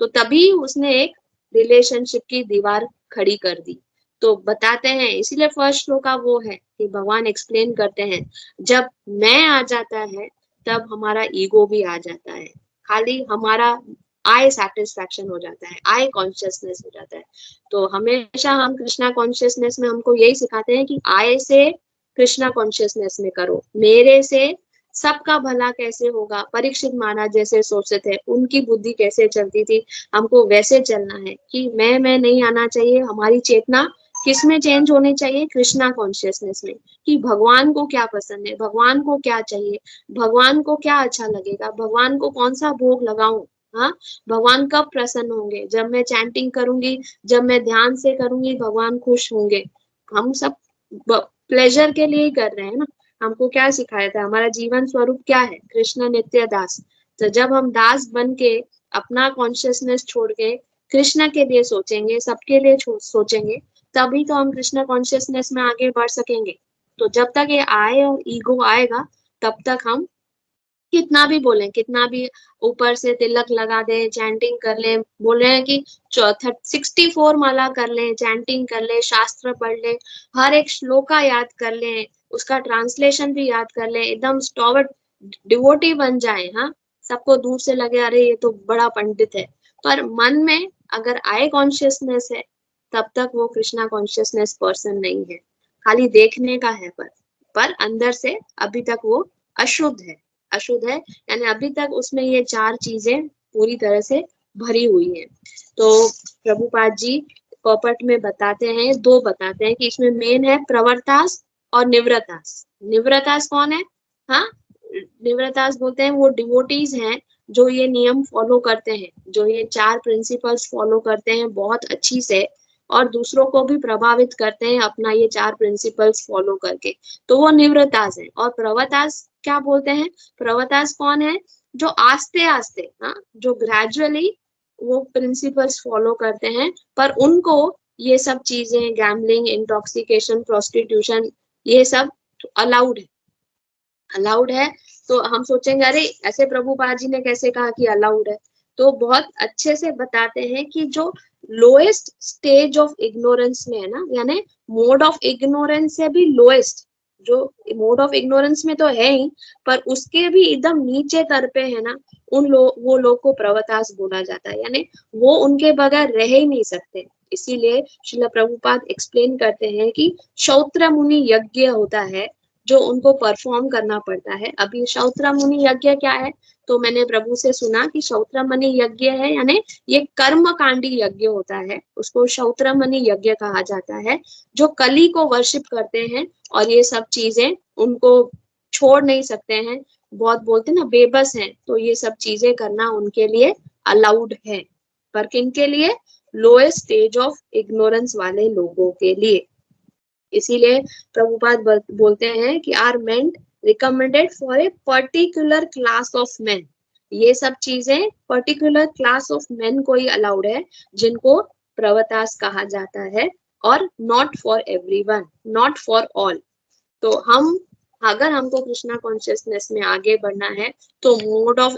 तो तभी उसने एक रिलेशनशिप की दीवार खड़ी कर दी। तो बताते हैं, इसीलिए फर्स्ट श्लोका वो है कि भगवान एक्सप्लेन करते हैं जब मैं आ जाता है तब हमारा ईगो भी आ जाता है, खाली हमारा आई सैटिस्फैक्शन हो जाता है, आई कॉन्शियसनेस हो जाता है। तो हमेशा हम कृष्णा कॉन्शियसनेस में हमको यही सिखाते हैं कि आई से कृष्णा कॉन्शियसनेस में करो, मेरे से सबका भला कैसे होगा। परीक्षित महाराज जैसे सोचते थे, उनकी बुद्धि कैसे चलती थी, हमको वैसे चलना है कि मैं नहीं आना चाहिए। हमारी चेतना किस में चेंज होनी चाहिए, कृष्णा कॉन्शियसनेस में, कि भगवान को क्या पसंद है, भगवान को क्या चाहिए, भगवान को क्या अच्छा लगेगा, भगवान को कौन सा भोग लगाऊं, हाँ, भगवान कब प्रसन्न होंगे, जब मैं चैंटिंग करूंगी, जब मैं ध्यान से करूंगी भगवान खुश होंगे। हम सब प्लेजर के लिए ही कर रहे हैं ना। हमको क्या सिखाया था, हमारा जीवन स्वरूप क्या है, कृष्ण नित्य दास। तो जब हम दास बन के अपना कॉन्शियसनेस छोड़ के कृष्ण के लिए सोचेंगे, सबके लिए सोचेंगे, तभी तो हम कृष्ण कॉन्शियसनेस में आगे बढ़ सकेंगे। तो जब तक ये आए और ईगो आएगा तब तक हम कितना भी बोलें, कितना भी ऊपर से तिलक लगा दें, चैंटिंग कर लें, बोल रहे हैं कि 64 माला कर लें, चैंटिंग कर लें, शास्त्र पढ़ लें, हर एक श्लोका याद कर लें, उसका ट्रांसलेशन भी याद कर लें, एकदम स्टॉवर्ट डिवोटी बन जाए, हाँ, सबको दूर से लगे अरे ये तो बड़ा पंडित है, पर मन में अगर आई कॉन्शियसनेस है तब तक वो कृष्णा कॉन्शियसनेस पर्सन नहीं है, खाली देखने का है, पर अंदर से अभी तक वो अशुद्ध है। अशुद्ध है यानी अभी तक उसमें ये 4 चीजें पूरी तरह से भरी हुई है। तो प्रभुपाद जी पॉपट में बताते हैं, 2 बताते हैं कि इसमें मेन है प्रवर्तास और निवृतास। निवृतास कौन है, हाँ, निवृतास बोलते हैं वो डिवोटीज हैं जो ये नियम फॉलो करते हैं, जो ये 4 प्रिंसिपल्स फॉलो करते हैं बहुत अच्छी से और दूसरों को भी प्रभावित करते हैं अपना ये 4 प्रिंसिपल्स फॉलो करके, तो वो निवृतास है। और प्रवर्तास क्या बोलते हैं, प्रवर्तास कौन है, जो आस्ते आस्ते, हाँ, जो ग्रेजुअली वो प्रिंसिपल्स फॉलो करते हैं, पर उनको ये सब चीजें गैम्बलिंग, इंटॉक्सिकेशन, प्रोस्टिट्यूशन, ये सब अलाउड है, अलाउड है। तो हम सोचेंगे अरे ऐसे प्रभुपाद जी ने कैसे कहा कि अलाउड है, तो बहुत अच्छे से बताते हैं कि जो लोएस्ट स्टेज ऑफ इग्नोरेंस में है ना, यानी मोड ऑफ इग्नोरेंस से भी लोएस्ट, जो मोड ऑफ इग्नोरेंस में तो है ही, पर उसके भी एकदम नीचे तर पे है ना, वो लोग को प्रवतास बोला जाता है, यानी वो उनके बगैर रह ही नहीं सकते। इसीलिए श्रील प्रभुपाद एक्सप्लेन करते हैं कि शौत्र मुनि यज्ञ होता है जो उनको परफॉर्म करना पड़ता है। अभी शौत्र मुनि यज्ञ क्या है, तो मैंने प्रभु से सुना कि शौत्र मुनि यज्ञ है यानी ये कर्म कांडी यज्ञ होता है, उसको शौत्र मुनि यज्ञ कहा जाता है, जो कली को वर्शिप करते हैं और ये सब चीजें उनको छोड़ नहीं सकते हैं, बहुत बोलते ना बेबस हैं, तो ये सब चीजें करना उनके लिए अलाउड है, पर किनके लिए, लोएस्ट स्टेज ऑफ इग्नोरेंस वाले लोगों के लिए। इसीलिए प्रभुपाद बोलते हैं कि are meant recommended for a particular class of men. ये सब चीजें पर्टिकुलर क्लास ऑफ मेन को ही अलाउड है, जिनको प्रवतास कहा जाता है, और not for everyone, not for all. तो हम अगर हमको कृष्णा कॉन्शियसनेस में आगे बढ़ना है तो मोड ऑफ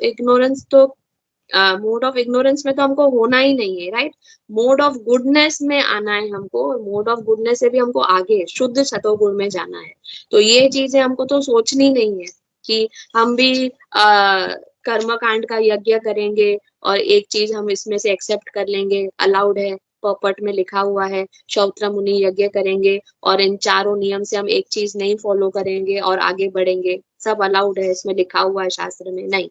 इग्नोरेंस में तो हमको होना ही नहीं है, राइट। मोड ऑफ गुडनेस में आना है हमको, और मोड ऑफ गुडनेस से भी हमको आगे शुद्ध सतोगुण में जाना है। तो ये चीजें हमको तो सोचनी नहीं है कि हम भी कर्म कांड का यज्ञ करेंगे और एक चीज हम इसमें से एक्सेप्ट कर लेंगे, अलाउड है, पर्पट में लिखा हुआ है शौत्र मुनि यज्ञ करेंगे और इन चारों नियम से हम एक चीज नहीं फॉलो करेंगे और आगे बढ़ेंगे, सब अलाउड है, इसमें लिखा हुआ है शास्त्र में, नहीं।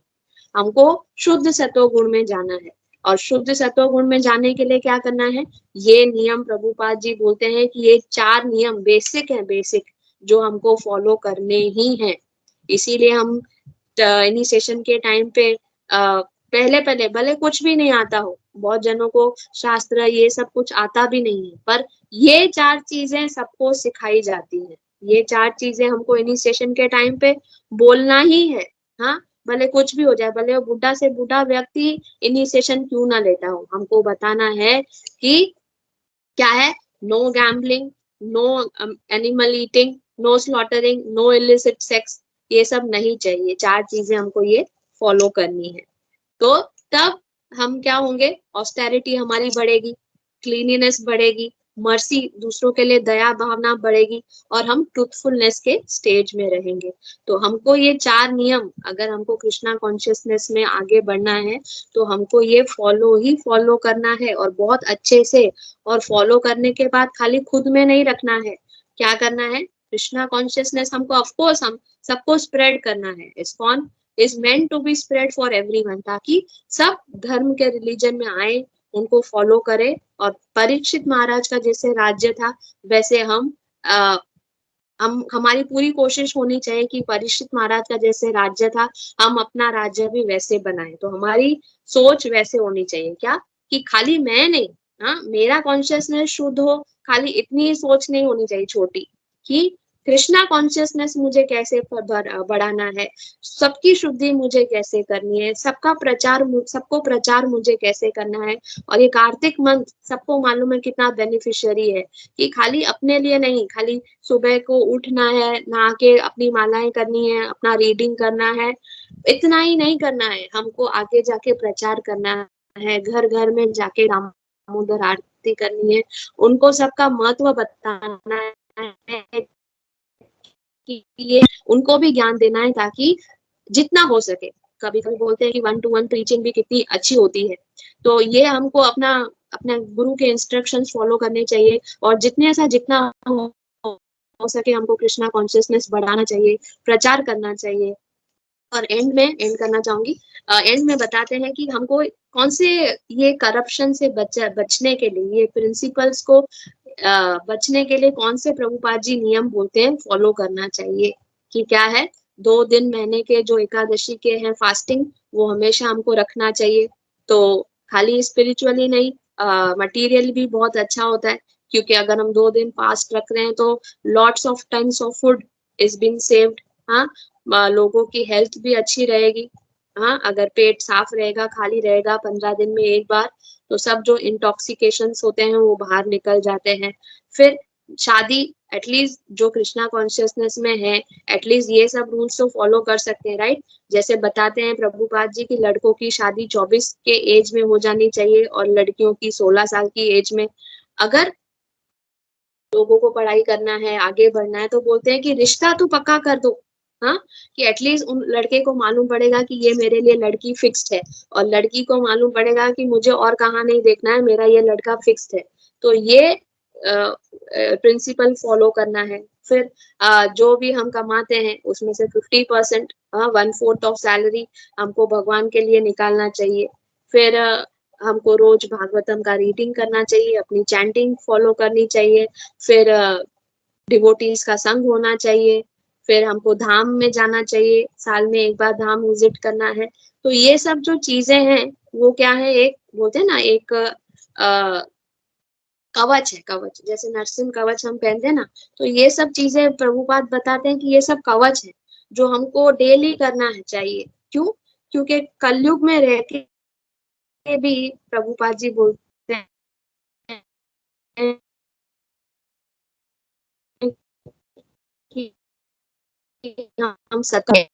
हमको शुद्ध सत्व गुण में जाना है और शुद्ध सत्व गुण में जाने के लिए क्या करना है, ये नियम प्रभुपाद जी बोलते हैं कि ये 4 नियम बेसिक है, बेसिक, जो हमको फॉलो करने ही हैं। इसीलिए हम इनिशिएशन के टाइम पे पहले पहले भले कुछ भी नहीं आता हो, बहुत जनों को शास्त्र ये सब कुछ आता भी नहीं है, पर ये 4 चीजें सबको सिखाई जाती हैं। ये 4 चीजें हमको इनिशिएशन के टाइम पे बोलना ही है। हाँ, भले कुछ भी हो जाए, भले वो बुढ़ा से बुढ़ा व्यक्ति इनिशिएशन क्यों ना लेता हो, हमको बताना है कि क्या है, no gambling, no animal eating, no slaughtering, no illicit sex, ये सब नहीं चाहिए। 4 चीजें हमको ये फॉलो करनी है। तो तब हम क्या होंगे, ऑस्टेरिटी हमारी बढ़ेगी, क्लीनिनेस बढ़ेगी, मर्सी, दूसरों के लिए दया भावना बढ़ेगी और हम ट्रूथफुलनेस के स्टेज में रहेंगे। तो हमको ये 4 नियम, अगर हमको कृष्णा कॉन्शियसनेस में आगे बढ़ना है तो हमको ये फॉलो ही फॉलो करना है और बहुत अच्छे से। और फॉलो करने के बाद खाली खुद में नहीं रखना है, क्या करना है, कृष्णा कॉन्शियसनेस हमको ऑफकोर्स हम सबको स्प्रेड करना है। ISKCON is meant to be spread for everyone, ताकि सब धर्म के रिलीजन में आए, उनको फॉलो करे। और परीक्षित महाराज का जैसे राज्य था वैसे हम हमारी पूरी कोशिश होनी चाहिए कि परीक्षित महाराज का जैसे राज्य था हम अपना राज्य भी वैसे बनाए। तो हमारी सोच वैसे होनी चाहिए, क्या कि खाली मैं नहीं, हाँ, मेरा कॉन्शियसनेस शुद्ध हो, खाली इतनी ही सोच नहीं होनी चाहिए छोटी कि कृष्णा कॉन्शियसनेस मुझे कैसे बढ़ाना है, सबकी शुद्धि मुझे कैसे करनी है, सबको प्रचार मुझे कैसे करना है। और ये कार्तिक मंथ सबको मालूम है कितना बेनिफिशियरी है, कि खाली अपने लिए नहीं, खाली सुबह को उठना है, नहा के अपनी मालाएं करनी है, अपना रीडिंग करना है, इतना ही नहीं करना है, हमको आगे जाके प्रचार करना है, घर घर में जाके दामोदर आरती करनी है, उनको सबका महत्व बताना है, कि ये उनको भी ज्ञान देना है, ताकि जितना हो सके। कभी कभी बोलते हैं कि 1 to 1 प्रीचिंग भी कितनी अच्छी होती है, तो ये हमको अपना अपने गुरु के इंस्ट्रक्शंस फॉलो करने चाहिए और जितना हो सके हमको कृष्णा कॉन्शियसनेस बढ़ाना चाहिए, प्रचार करना चाहिए। और एंड करना चाहूंगी, एंड में बताते हैं कि हमको कौन से ये करप्शन से बचने के लिए, ये प्रिंसिपल्स को बचने के लिए कौन से प्रभुपाद जी नियम बोलते हैं फॉलो करना चाहिए, कि क्या है, 2 दिन महीने के जो एकादशी के हैं फास्टिंग, वो हमेशा हमको रखना चाहिए। तो खाली स्पिरिचुअली नहीं, मटेरियल भी बहुत अच्छा होता है, क्योंकि अगर हम 2 दिन फास्ट रख रहे हैं तो lots of tons of food is being saved. हाँ, लोगों की हेल्थ भी अच्छी रहेगी। हाँ, अगर पेट साफ रहेगा, खाली रहेगा 15 दिन में एक बार, तो सब जो इंटॉक्सिकेशंस होते हैं वो बाहर निकल जाते हैं। फिर शादी, एटलीस्ट जो कृष्णा कॉन्शियसनेस में है, एटलीस्ट ये सब रूल्स तो फॉलो कर सकते हैं, राइट। जैसे बताते हैं प्रभुपाद जी की लड़कों की शादी 24 के एज में हो जानी चाहिए और लड़कियों की 16 साल की एज में। अगर लोगों को पढ़ाई करना है, आगे बढ़ना है, तो बोलते हैं कि रिश्ता तो पक्का कर दो। हाँ, कि एटलीस्ट उन लड़के को मालूम पड़ेगा कि ये मेरे लिए लड़की फिक्स्ड है, और लड़की को मालूम पड़ेगा कि मुझे और कहाँ नहीं देखना है, मेरा ये लड़का फिक्स्ड है। तो ये प्रिंसिपल फॉलो करना है। फिर जो भी हम कमाते हैं उसमें से 50%, 1/4 ऑफ सैलरी हमको भगवान के लिए निकालना चाहिए। फिर हमको रोज भागवतम का रीडिंग करना चाहिए, अपनी चैंटिंग फॉलो करनी चाहिए। फिर डिवोटीज का संग होना चाहिए। फिर हमको धाम में जाना चाहिए, साल में एक बार धाम विजिट करना है। तो ये सब जो चीजें हैं वो क्या है, एक बोलते हैं ना, एक कवच है, कवच, जैसे नरसिंह कवच हम पहनते हैं ना, तो ये सब चीजें प्रभुपाद बताते हैं कि ये सब कवच है जो हमको डेली करना है चाहिए। क्यों? क्योंकि कलयुग में रह के भी प्रभुपाद जी बोलते हैं कि हम सत्य,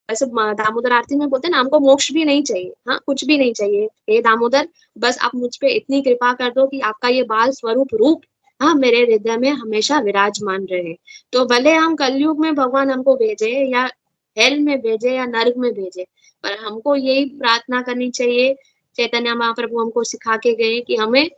वैसे दामोदर आरती में बोलते हैं ना, हमको मोक्ष भी नहीं चाहिए, हाँ, कुछ भी नहीं चाहिए, हे दामोदर, बस आप मुझ पे इतनी कृपा कर दो कि आपका ये बाल स्वरूप रूप, हाँ, मेरे हृदय में हमेशा विराजमान रहे। तो भले हम कलयुग में भगवान हमको भेजे या हेल में भेजे या नर्क में भेजे, पर हमको यही प्रार्थना करनी चाहिए। चैतन्य महाप्रभु हमको सिखा के गए कि हमें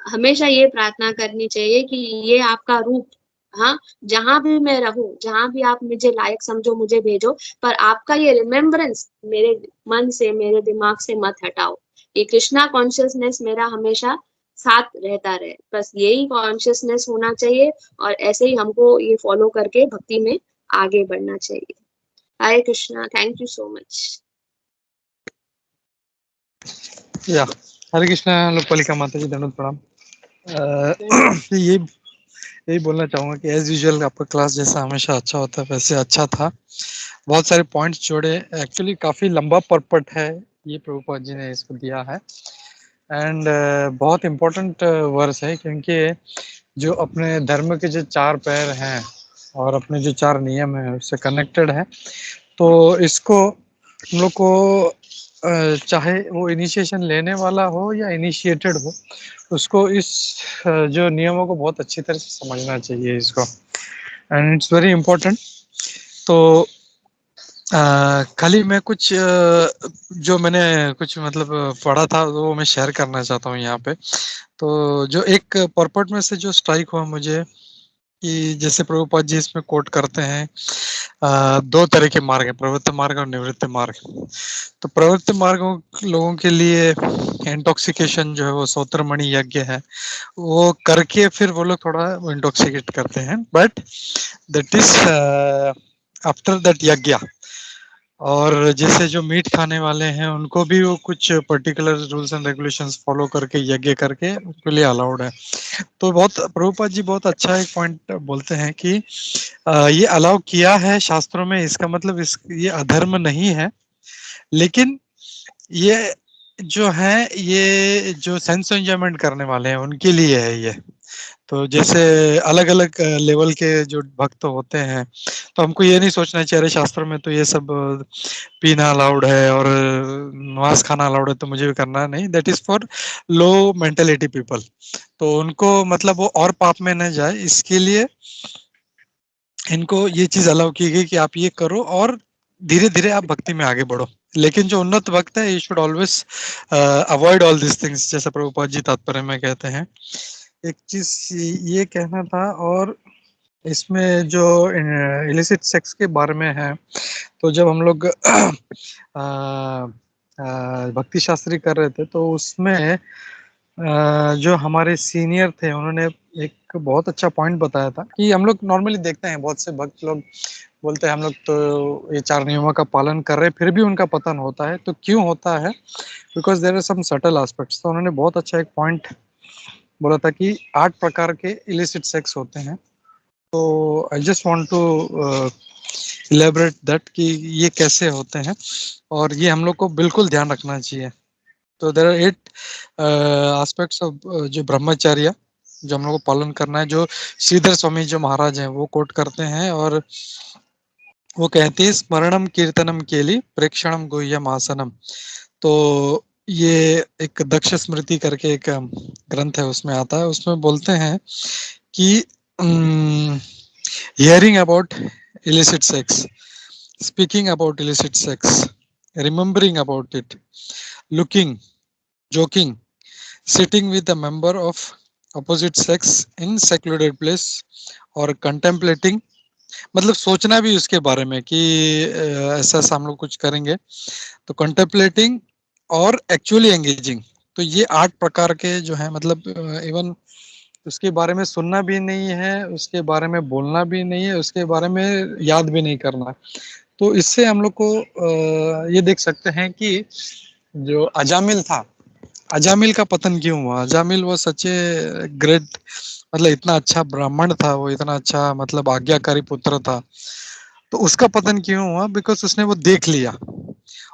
हमेशा ये प्रार्थना करनी चाहिए कि ये आपका रूप, हाँ, जहां भी मैं रहूं, जहां भी आप मुझे लायक समझो मुझे भेजो, पर आपका ये रिमेम्बरेंस मेरे मन से, मेरे दिमाग से मत हटाओ। ये कृष्णा कॉन्शियसनेस मेरा हमेशा साथ रहता रहे, बस यही कॉन्शियसनेस होना चाहिए। और ऐसे ही हमको ये फॉलो करके भक्ति में आगे बढ़ना चाहिए। Hare Krishna, thank you so much. या हरे कृष्णा लोकपालिका माता जी, दंडवत प्रणाम। ये यही बोलना चाहूंगा कि एज यूजुअल आपका क्लास जैसा हमेशा अच्छा होता है वैसे अच्छा था। बहुत सारे पॉइंट्स जोड़े, एक्चुअली काफी लंबा पर्पट है ये प्रभुपाद जी ने इसको दिया है। एंड बहुत इम्पोर्टेंट वर्स है, क्योंकि जो अपने धर्म के जो चार पैर हैं और अपने जो चार नियम है उससे कनेक्टेड है। तो इसको हम लोग को चाहे वो इनिशिएशन लेने वाला हो या इनिशिएटेड हो, उसको इस जो नियमों को बहुत अच्छी तरह से समझना चाहिए इसको, एंड इट्स वेरी इम्पोर्टेंट। तो खाली मैं कुछ जो मैंने कुछ मतलब पढ़ा था वो मैं शेयर करना चाहता हूँ यहाँ पे। तो जो एक पर्पट में से जो स्ट्राइक हुआ मुझे, कि जैसे प्रभुपाद जी इसमें कोट करते हैं दो तरह के मार्ग है, प्रवृत्त मार्ग और निवृत्त मार्ग। तो प्रवृत्त मार्गों लोगों के लिए इंटॉक्सिकेशन जो है वो सोत्रमणि यज्ञ है, वो करके फिर वो लोग थोड़ा इंटॉक्सिकेट करते हैं, but that is after that यज्ञ। और जैसे जो मीट खाने वाले हैं उनको भी वो कुछ particular rules and regulations follow करके यज्ञ करके उनके लिए अलाउड है। तो बहुत प्रभुपाद जी बहुत अच्छा एक पॉइंट बोलते हैं कि ये अलाउ किया है शास्त्रों में, इसका मतलब ये अधर्म नहीं है, लेकिन ये जो है ये जो सेंस एंजॉयमेंट करने वाले हैं उनके लिए है ये। तो जैसे अलग अलग लेवल के जो भक्त होते हैं, तो हमको ये नहीं सोचना चाहिए अरे शास्त्रों में तो ये सब पीना अलाउड है और मांस खाना अलाउड है तो मुझे भी करना है। नहीं, that is for low mentality people. तो उनको मतलब वो और पाप में न जाए इसके लिए इनको ये चीज अलाउ की गई कि आप ये करो और धीरे धीरे आप भक्ति में आगे बढ़ो। लेकिन जो उन्नत भक्त है, you should always avoid all this things, जैसा प्रभुपाद जी तात्पर्य में कहते हैं। एक चीज ये कहना था, और इसमें जो इलिसिट सेक्स के बारे में है, तो जब हम लोग भक्ति शास्त्री कर रहे थे तो उसमें जो हमारे सीनियर थे उन्होंने एक बहुत अच्छा पॉइंट बताया था कि हम लोग नॉर्मली देखते हैं बहुत से भक्त लोग बोलते हैं हम लोग तो ये चार नियमों का पालन कर रहे हैं फिर भी उनका पतन होता है। तो क्यों होता है? Because there are some subtle aspects. तो उन्होंने बहुत अच्छा एक पॉइंट बोला था कि 8 प्रकार के इलिसिट सेक्स होते हैं। तो I just want to elaborate that कि ये कैसे होते हैं और ये हम लोग को बिल्कुल ध्यान रखना चाहिए। तो देयर आर 8 एस्पेक्ट्स ऑफ जो ब्रह्मचर्य जो हम लोग को पालन करना है, जो श्रीधर स्वामी जो महाराज हैं वो कोट करते हैं, और वो कहते हैं स्मरणम कीर्तनम केली प्रेक्षणम गुह्यम आसनम। तो ये एक दक्ष स्मृति करके एक ग्रंथ है उसमें आता है, उसमें बोलते हैं कि hearing about illicit sex, speaking about illicit sex, remembering about it, looking, joking, sitting with a member of opposite sex in secluded place, और contemplating, मतलब सोचना भी उसके बारे में कि ऐसा ऐसा हम लोग कुछ करेंगे। तो कंटेम्पलेटिंग और एक्चुअली एंगेजिंग, तो ये 8 प्रकार के जो है, मतलब इवन उसके बारे में सुनना भी नहीं है, उसके बारे में बोलना भी नहीं है, उसके बारे में याद भी नहीं करना। तो इससे हम लोग को ये देख सकते हैं कि जो अजामिल था, अजामिल का पतन क्यों हुआ? अजामिल वो सच्चे ग्रेट, मतलब इतना अच्छा ब्राह्मण था, वो इतना अच्छा मतलब आज्ञाकारी पुत्र था, तो उसका पतन क्यों हुआ? बिकॉज उसने वो देख लिया,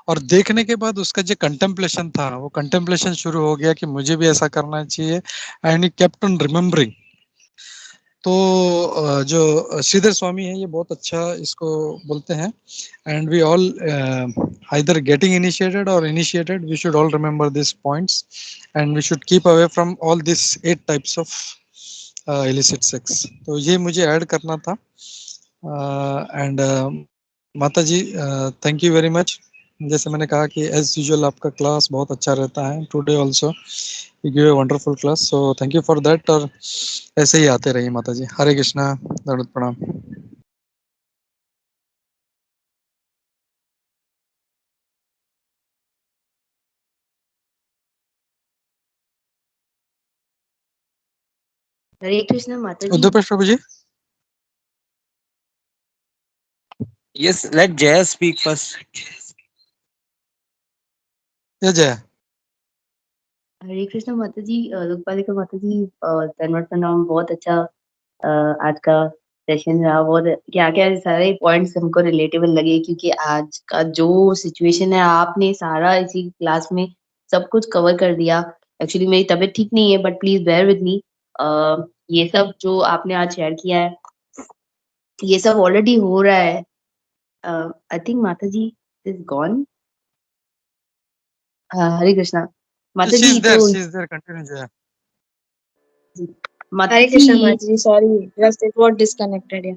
और देखने के बाद उसका जो कंटेम्पलेशन था, वो कंटेम्पलेशन शुरू हो गया कि मुझे भी ऐसा करना चाहिए, and he kept on remembering. तो जो श्रीधर स्वामी है ये बहुत अच्छा इसको बोलते हैं, and we all either getting initiated और initiated, we should all remember this points, and we should keep away from all this 8 types of illicit sex. तो ये मुझे ऐड करना था। And Mata ji, thank you very much. जैसे मैंने कहा कि एज यूजुअल आपका क्लास बहुत अच्छा रहता है, today also you give a wonderful class, so thank you for that. और ऐसे ही आते रहिए माता जी। हरे कृष्णा, दंडवत प्रणाम। हरे कृष्ण माता जी। उद्धव प्रभु जी। Yes, let Jaya speak first. ये जय। हरे कृष्ण माता जी, लोकपालिका माता जी, धन्यवाद प्रणाम। बहुत अच्छा आज का सेशन रहा। बहुत क्या क्या सारे पॉइंट्स हमको रिलेटेबल लगे, क्योंकि आज का जो सिचुएशन है आपने सारा इसी क्लास में सब कुछ कवर कर दिया। एक्चुअली मेरी तबीयत ठीक नहीं है, but please bear with me. ये सब जो आपने आज शेयर किया है, ये सब ऑलरेडी हो रहा है। I think Mata ji is gone. Hare Krishna Mata she ji. Is there, तो she is there, continue Jai. Mata Hare ji Krishna Mata ji, sorry, just it was disconnected. या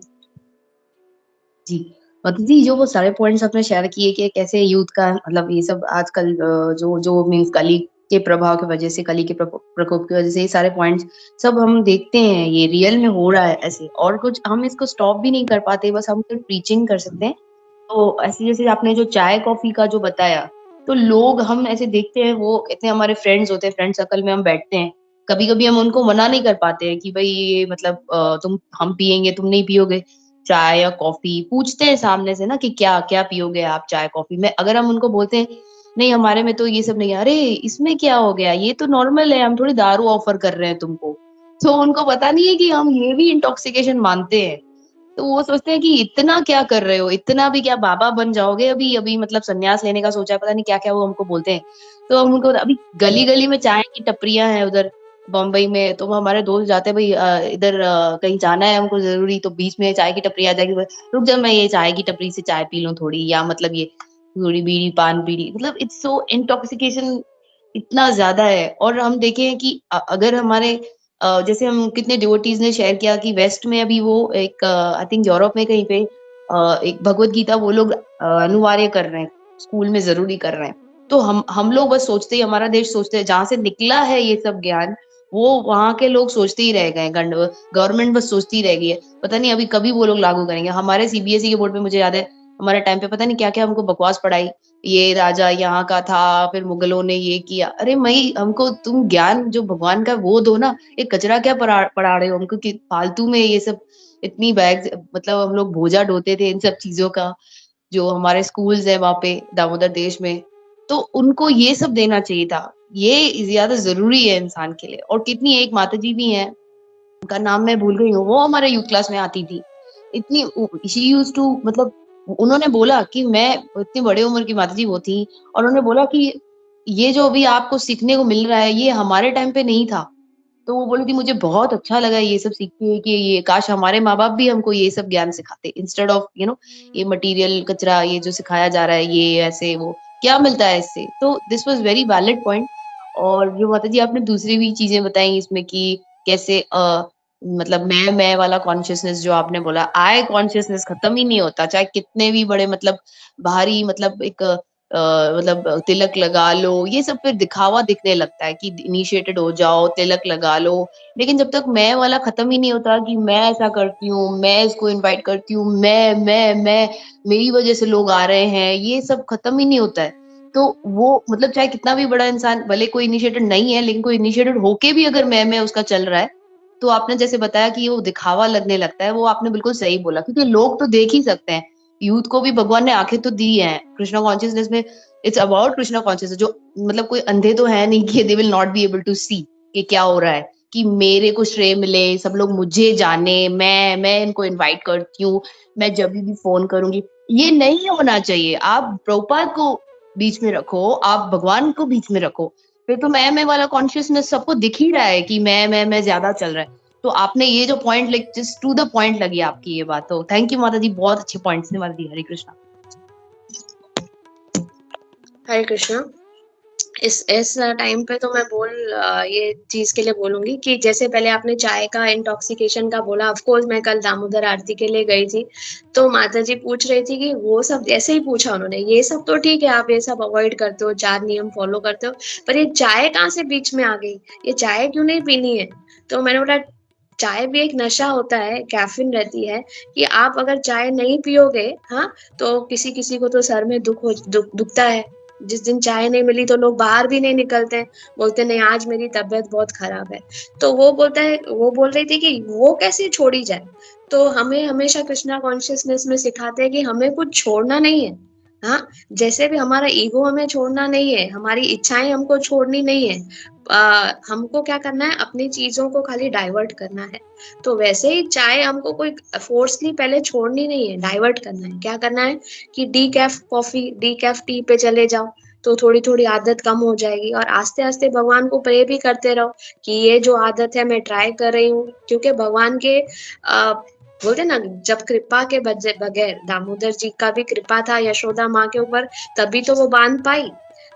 जी माता जी, जो वो सारे पॉइंट्स आपने शेयर किए कि कैसे यूथ का मतलब ये सब आजकल जो जो मीन्स कली के प्रभाव की वजह से, कली के प्रकोप की वजह से ये सारे पॉइंट्स सब हम देखते हैं, ये रियल में हो रहा है ऐसे। और कुछ हम इसको स्टॉप भी नहीं कर पाते, बस हम सिर्फ प्रीचिंग कर सकते हैं। तो ऐसे जैसे आपने जो चाय कॉफी का जो बताया, तो लोग हम ऐसे देखते हैं, वो इतने हमारे फ्रेंड्स होते हैं, फ्रेंड सर्कल में हम बैठते हैं, कभी कभी हम उनको मना नहीं कर पाते हैं कि भाई ये मतलब तुम हम पियेंगे, तुम नहीं पियोगे चाय या कॉफी। पूछते हैं सामने से ना कि क्या क्या पियोगे आप चाय कॉफी में। अगर हम उनको बोलते हैं नहीं हमारे में तो ये सब नहीं है, अरे इसमें क्या हो गया, ये तो नॉर्मल है, हम थोड़ी दारू ऑफर कर रहे हैं तुमको। तो उनको पता नहीं है कि हम ये भी इंटॉक्सिकेशन मानते हैं। तो वो सोचते हैं कि इतना क्या कर रहे हो, इतना भी क्या बाबा बन जाओगे, अभी अभी मतलब संन्यास लेने का सोचा है, पता नहीं क्या क्या वो हमको बोलते हैं। तो हम उनको अभी गली गली में चाय की टपरियां हैं उधर बम्बई में, तो वो हमारे दोस्त जाते हैं भाई इधर कहीं जाना है हमको जरूरी, तो बीच में चाय की टपरी आ जाएगी, रुक जा मैं ये चाय की टपरी से चाय पी लूं थोड़ी, या मतलब ये थोड़ी बीड़ी पान बीड़ी, मतलब इट्स सो इंटॉक्सिकेशन इतना ज्यादा है। और हम देखें कि अगर हमारे जैसे हम कितने डिवोटीज ने शेयर किया कि वेस्ट में अभी वो एक आई थिंक यूरोप में कहीं पे एक भगवत गीता वो लोग अनिवार्य कर रहे हैं, स्कूल में जरूरी कर रहे हैं। तो हम लोग बस सोचते ही, हमारा देश सोचते हैं जहां से निकला है ये सब ज्ञान, वो वहां के लोग सोचते ही रह गए, गवर्नमेंट बस सोचती ही रह गई है। पता नहीं अभी कभी वो लोग लागू करेंगे। हमारे सीबीएसई के बोर्ड में मुझे याद है हमारे टाइम पे पता नहीं क्या क्या हमको बकवास पढ़ाई, ये राजा यहाँ का था, फिर मुगलों ने ये किया। अरे मई हमको तुम ज्ञान जो भगवान का वो दो ना, ये कचरा क्या पढ़ा रहे हो हमको कि फालतू में ये सब इतनी बैग, मतलब हम लोग बोझा ढोते थे इन सब चीजों का। जो हमारे स्कूल्स है वहाँ पे दामोदर देश में, तो उनको ये सब देना चाहिए था। ये ज्यादा जरूरी है इंसान के लिए। और कितनी एक माता जी भी है, उनका नाम मैं भूल गई हूँ, वो हमारे यूथ क्लास में आती थी। इतनी शी यूज टू मतलब उन्होंने बोला कि मैं इतनी बड़े उम्र की माता जी वो थी, और उन्होंने बोला कि ये जो अभी आपको सीखने को मिल रहा है ये हमारे टाइम पे नहीं था। तो वो बोली थी मुझे बहुत अच्छा लगा ये सब सीख के कि ये काश हमारे माँ बाप भी हमको ये सब ज्ञान सिखाते, इंस्टेड ऑफ ये मटेरियल कचरा ये जो सिखाया जा रहा है, ये ऐसे वो क्या मिलता है इससे। तो this was very valid point. और जो माता जी आपने दूसरी भी चीजें बताई इसमें कि कैसे मतलब मैं वाला कॉन्शियसनेस जो आपने बोला, आई कॉन्शियसनेस खत्म ही नहीं होता, चाहे कितने भी बड़े मतलब भारी मतलब एक मतलब तिलक लगा लो, ये सब फिर दिखावा दिखने लगता है कि इनिशिएटेड हो जाओ, तिलक लगा लो। लेकिन जब तक मैं वाला खत्म ही नहीं होता कि मैं ऐसा करती हूँ, मैं इसको इनवाइट करती हूँ, मैं मेरी वजह से लोग आ रहे हैं, ये सब खत्म ही नहीं होता है। तो वो मतलब चाहे कितना भी बड़ा इंसान, भले कोई इनिशिएटेड नहीं है, लेकिन कोई इनिशिएटेड होके भी अगर मैं उसका चल रहा है, तो आपने जैसे बताया कि वो दिखावा लगने लगता है, वो आपने बिल्कुल सही बोला, क्योंकि लोग तो देख ही सकते हैं। यूथ को भी भगवान ने आंखें तो दी हैं कृष्णा कॉन्शियसनेस में। इट्स अबाउट कृष्णा कॉन्शियसनेस, जो मतलब कोई अंधे तो है नहीं कि they will not be able to see कि क्या हो रहा है, कि मेरे को श्रेय मिले, सब लोग मुझे जाने, मैं इनको इनवाइट करती हूँ, मैं जब भी फोन करूंगी। ये नहीं होना चाहिए। आप प्रभुपाद को बीच में रखो, आप भगवान को बीच में रखो, फिर तो मैं वाला कॉन्शियसनेस सबको दिख ही रहा है कि मैं ज्यादा चल रहा है। तो आपने ये जो point like just to the point लगी आपकी ये बात, तो थैंक यू माता जी, बहुत अच्छे पॉइंट्स थे माता जी। हरे कृष्णा। हरे कृष्णा। इस टाइम पे तो मैं ये चीज के लिए बोलूंगी कि जैसे पहले आपने चाय का इंटॉक्सिकेशन का बोला, ऑफ कोर्स मैं कल दामोदर आरती के लिए गई थी, तो माता जी पूछ रही थी कि वो सब ऐसे ही पूछा उन्होंने, ये सब तो ठीक है आप ये सब अवॉइड करते हो, 4 नियम फॉलो करते हो, पर ये चाय कहाँ से बीच में आ गई, ये चाय क्यों नहीं पीनी है? तो मैंने बोला चाय भी एक नशा होता है, कैफीन रहती है, कि आप अगर चाय नहीं पियोगे, हाँ, तो किसी किसी को तो सर में दुखता है, जिस दिन चाय नहीं मिली तो लोग बाहर भी नहीं निकलते हैं, बोलते नहीं आज मेरी तबीयत बहुत खराब है। तो वो बोल रही थी कि वो कैसे छोड़ी जाए। तो हमें हमेशा कृष्णा कॉन्शियसनेस में सिखाते हैं कि हमें कुछ छोड़ना नहीं है। हाँ, जैसे भी हमारा ईगो हमें छोड़ना नहीं है, हमारी इच्छाएं हमको छोड़नी नहीं है, हमको क्या करना है, अपनी चीजों को खाली डाइवर्ट करना है। तो वैसे ही चाय हमको कोई फोर्सली पहले छोड़नी नहीं है, डाइवर्ट करना है। क्या करना है कि डीकैफ कॉफी, डीकैफ टी पे चले जाओ, तो थोड़ी थोड़ी आदत कम हो जाएगी, और आस्ते आस्ते भगवान को प्रे भी करते रहो कि ये जो आदत है मैं ट्राई कर रही हूँ, क्योंकि भगवान के बोलते ना, जब कृपा के बगैर, दामोदर जी का भी कृपा था यशोदा माँ के ऊपर, तभी तो वो बांध पाई।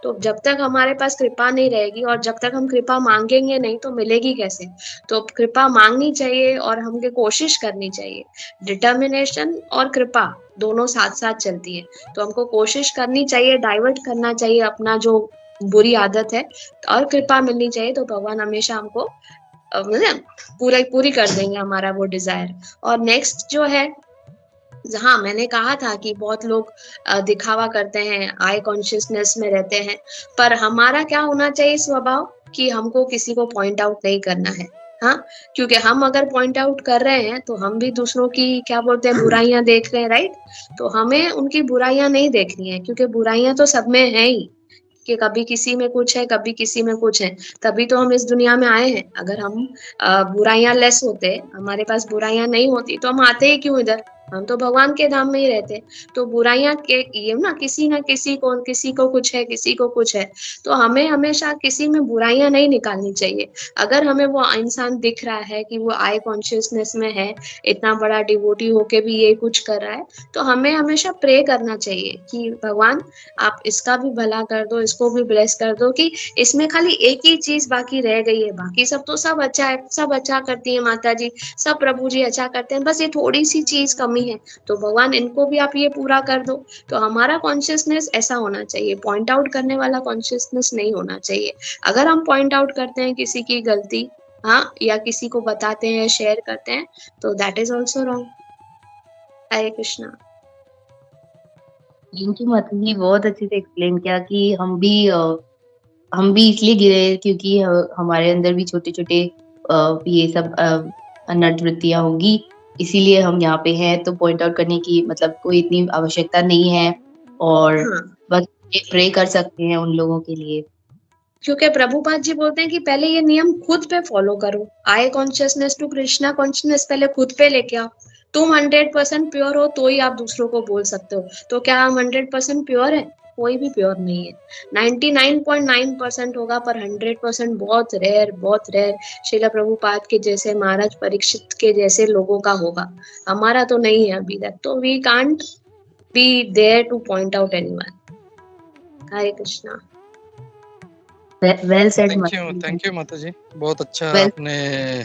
तो जब तक हमारे पास कृपा नहीं रहेगी और जब तक हम कृपा मांगेंगे नहीं तो मिलेगी कैसे? तो कृपा मांगनी चाहिए और हमको कोशिश करनी चाहिए। डिटर्मिनेशन और कृपा दोनों साथ साथ चलती है, तो हमको कोशिश करनी चाहिए, डाइवर्ट करना चाहिए अपना जो बुरी आदत है, और कृपा मिलनी चाहिए, तो भगवान हमेशा हमको मतलब पूरी कर देंगे हमारा वो डिजायर। और नेक्स्ट जो है, हाँ, मैंने कहा था कि बहुत लोग दिखावा करते हैं, आई कॉन्शियसनेस में रहते हैं, पर हमारा क्या होना चाहिए स्वभाव, कि हमको किसी को पॉइंट आउट नहीं करना है। हाँ, क्योंकि हम अगर पॉइंट आउट कर रहे हैं तो हम भी दूसरों की क्या बोलते हैं बुराइयां देख रहे हैं, राइट? तो हमें उनकी बुराइयां नहीं देखनी है, क्योंकि बुराइयां तो सब में है ही, कि कभी किसी में कुछ है, कभी किसी में कुछ है, तभी तो हम इस दुनिया में आए हैं। अगर हम बुराइयां लेस होते, हमारे पास बुराइयां नहीं होती, तो हम आते ही क्यों इधर? हम तो भगवान के धाम में ही रहते। तो बुराइयां के ये ना किसी को कुछ है, किसी को कुछ है, तो हमें हमेशा किसी में बुराइयां नहीं निकालनी चाहिए। अगर हमें वो इंसान दिख रहा है कि वो आई कॉन्शियसनेस में है, इतना बड़ा डिवोटी होके भी ये कुछ कर रहा है, तो हमें हमेशा प्रे करना चाहिए कि भगवान आप इसका भी भला कर दो, इसको भी ब्लेस कर दो, कि इसमें खाली एक ही चीज बाकी रह गई है, बाकी सब तो सब अच्छा है, सब अच्छा करती है माता जी, सब प्रभु जी अच्छा करते हैं, बस ये थोड़ी सी चीज कमी है, तो भगवान इनको भी आप ये पूरा कर दो। तो हमारा कॉन्शियसनेस ऐसा होना चाहिए, पॉइंट आउट करने वाला कॉन्शियसनेस नहीं होना चाहिए। अगर हम पॉइंट आउट करते हैं किसी की गलती, हाँ, या किसी को बताते हैं, शेयर करते हैं, तो that is also wrong. Hare Krishna. Thank you माता जी, बहुत अच्छे से एक्सप्लेन किया कि हम भी इसलिए गिरे क्योंकि हमारे अंदर भी छोटे छोटे ये सब अनर्थ वृत्तियां होगी, इसीलिए हम यहाँ पे हैं। तो पॉइंट आउट करने की मतलब कोई इतनी आवश्यकता नहीं है, और हाँ, बस प्रे कर सकते हैं उन लोगों के लिए। क्योंकि प्रभुपाद जी बोलते हैं कि पहले ये नियम खुद पे फॉलो करो, आई कॉन्शियसनेस टू कृष्णा कॉन्शियसनेस पहले खुद पे लेके आओ। तुम 100% प्योर हो तो ही आप दूसरों को बोल सकते हो। तो क्या हम 100% प्योर है? कोई भी प्योर नहीं है। 99.9% होगा, पर 100% बहुत रेयर, बहुत रेयर। श्रीला प्रभुपाद के जैसे, महाराज परीक्षित के जैसे लोगों का होगा, हमारा तो नहीं है अभी तक। तो we can't be there to point out anyone. Hare Krishna. Well said माता जी। थैंक यू माता जी, बहुत अच्छा Well- आपने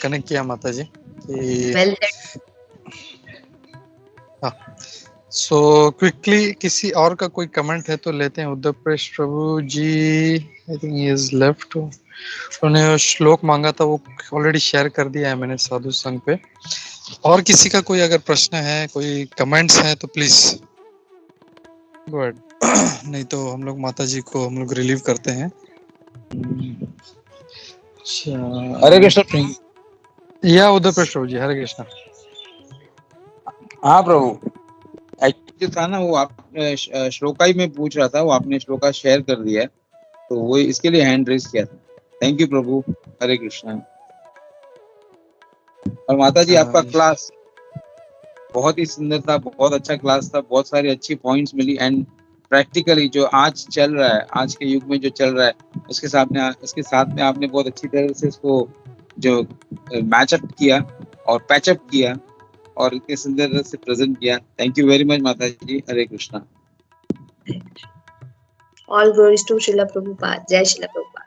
कनेक्ट किया माता जी कि वेल सेड। हाँ। सो क्विकली किसी और का कोई कमेंट है तो लेते हैं। Uddhav Presh Prabhu ji, I think he is left. उन्होंने श्लोक मांगा था, वो ऑलरेडी शेयर कर दिया है मैंने साधु संघ पे। और किसी का कोई अगर प्रश्न है, कोई कमेंट्स है तो प्लीज गो अहेड। नहीं तो हम लोग माता जी को हम लोग रिलीव करते हैं। हरे कृष्ण। या उद्धव प्रेश प्रभु जी, हरे कृष्णा। हाँ प्रभु, एक्चुअली जो था ना वो आप श्लोका ही में पूछ रहा था, वो आपने श्लोका शेयर कर दिया है, तो वो इसके लिए हैंड रेज किया था। थैंक यू प्रभु, हरे कृष्णा। और माता जी आपका क्लास बहुत ही सुंदर था, बहुत अच्छा क्लास था, बहुत सारी अच्छी पॉइंट्स मिली। एंड प्रैक्टिकली जो आज चल रहा है, आज के युग में जो चल रहा है, उसके साथ में आपने बहुत अच्छी तरह से इसको जो मैचअप किया और पैचअप किया और इतने सुंदर तरह से प्रेजेंट किया। थैंक यू वेरी मच माता जी, हरे Krishna. All glories to Srila Prabhupada. Jai Srila Prabhupada.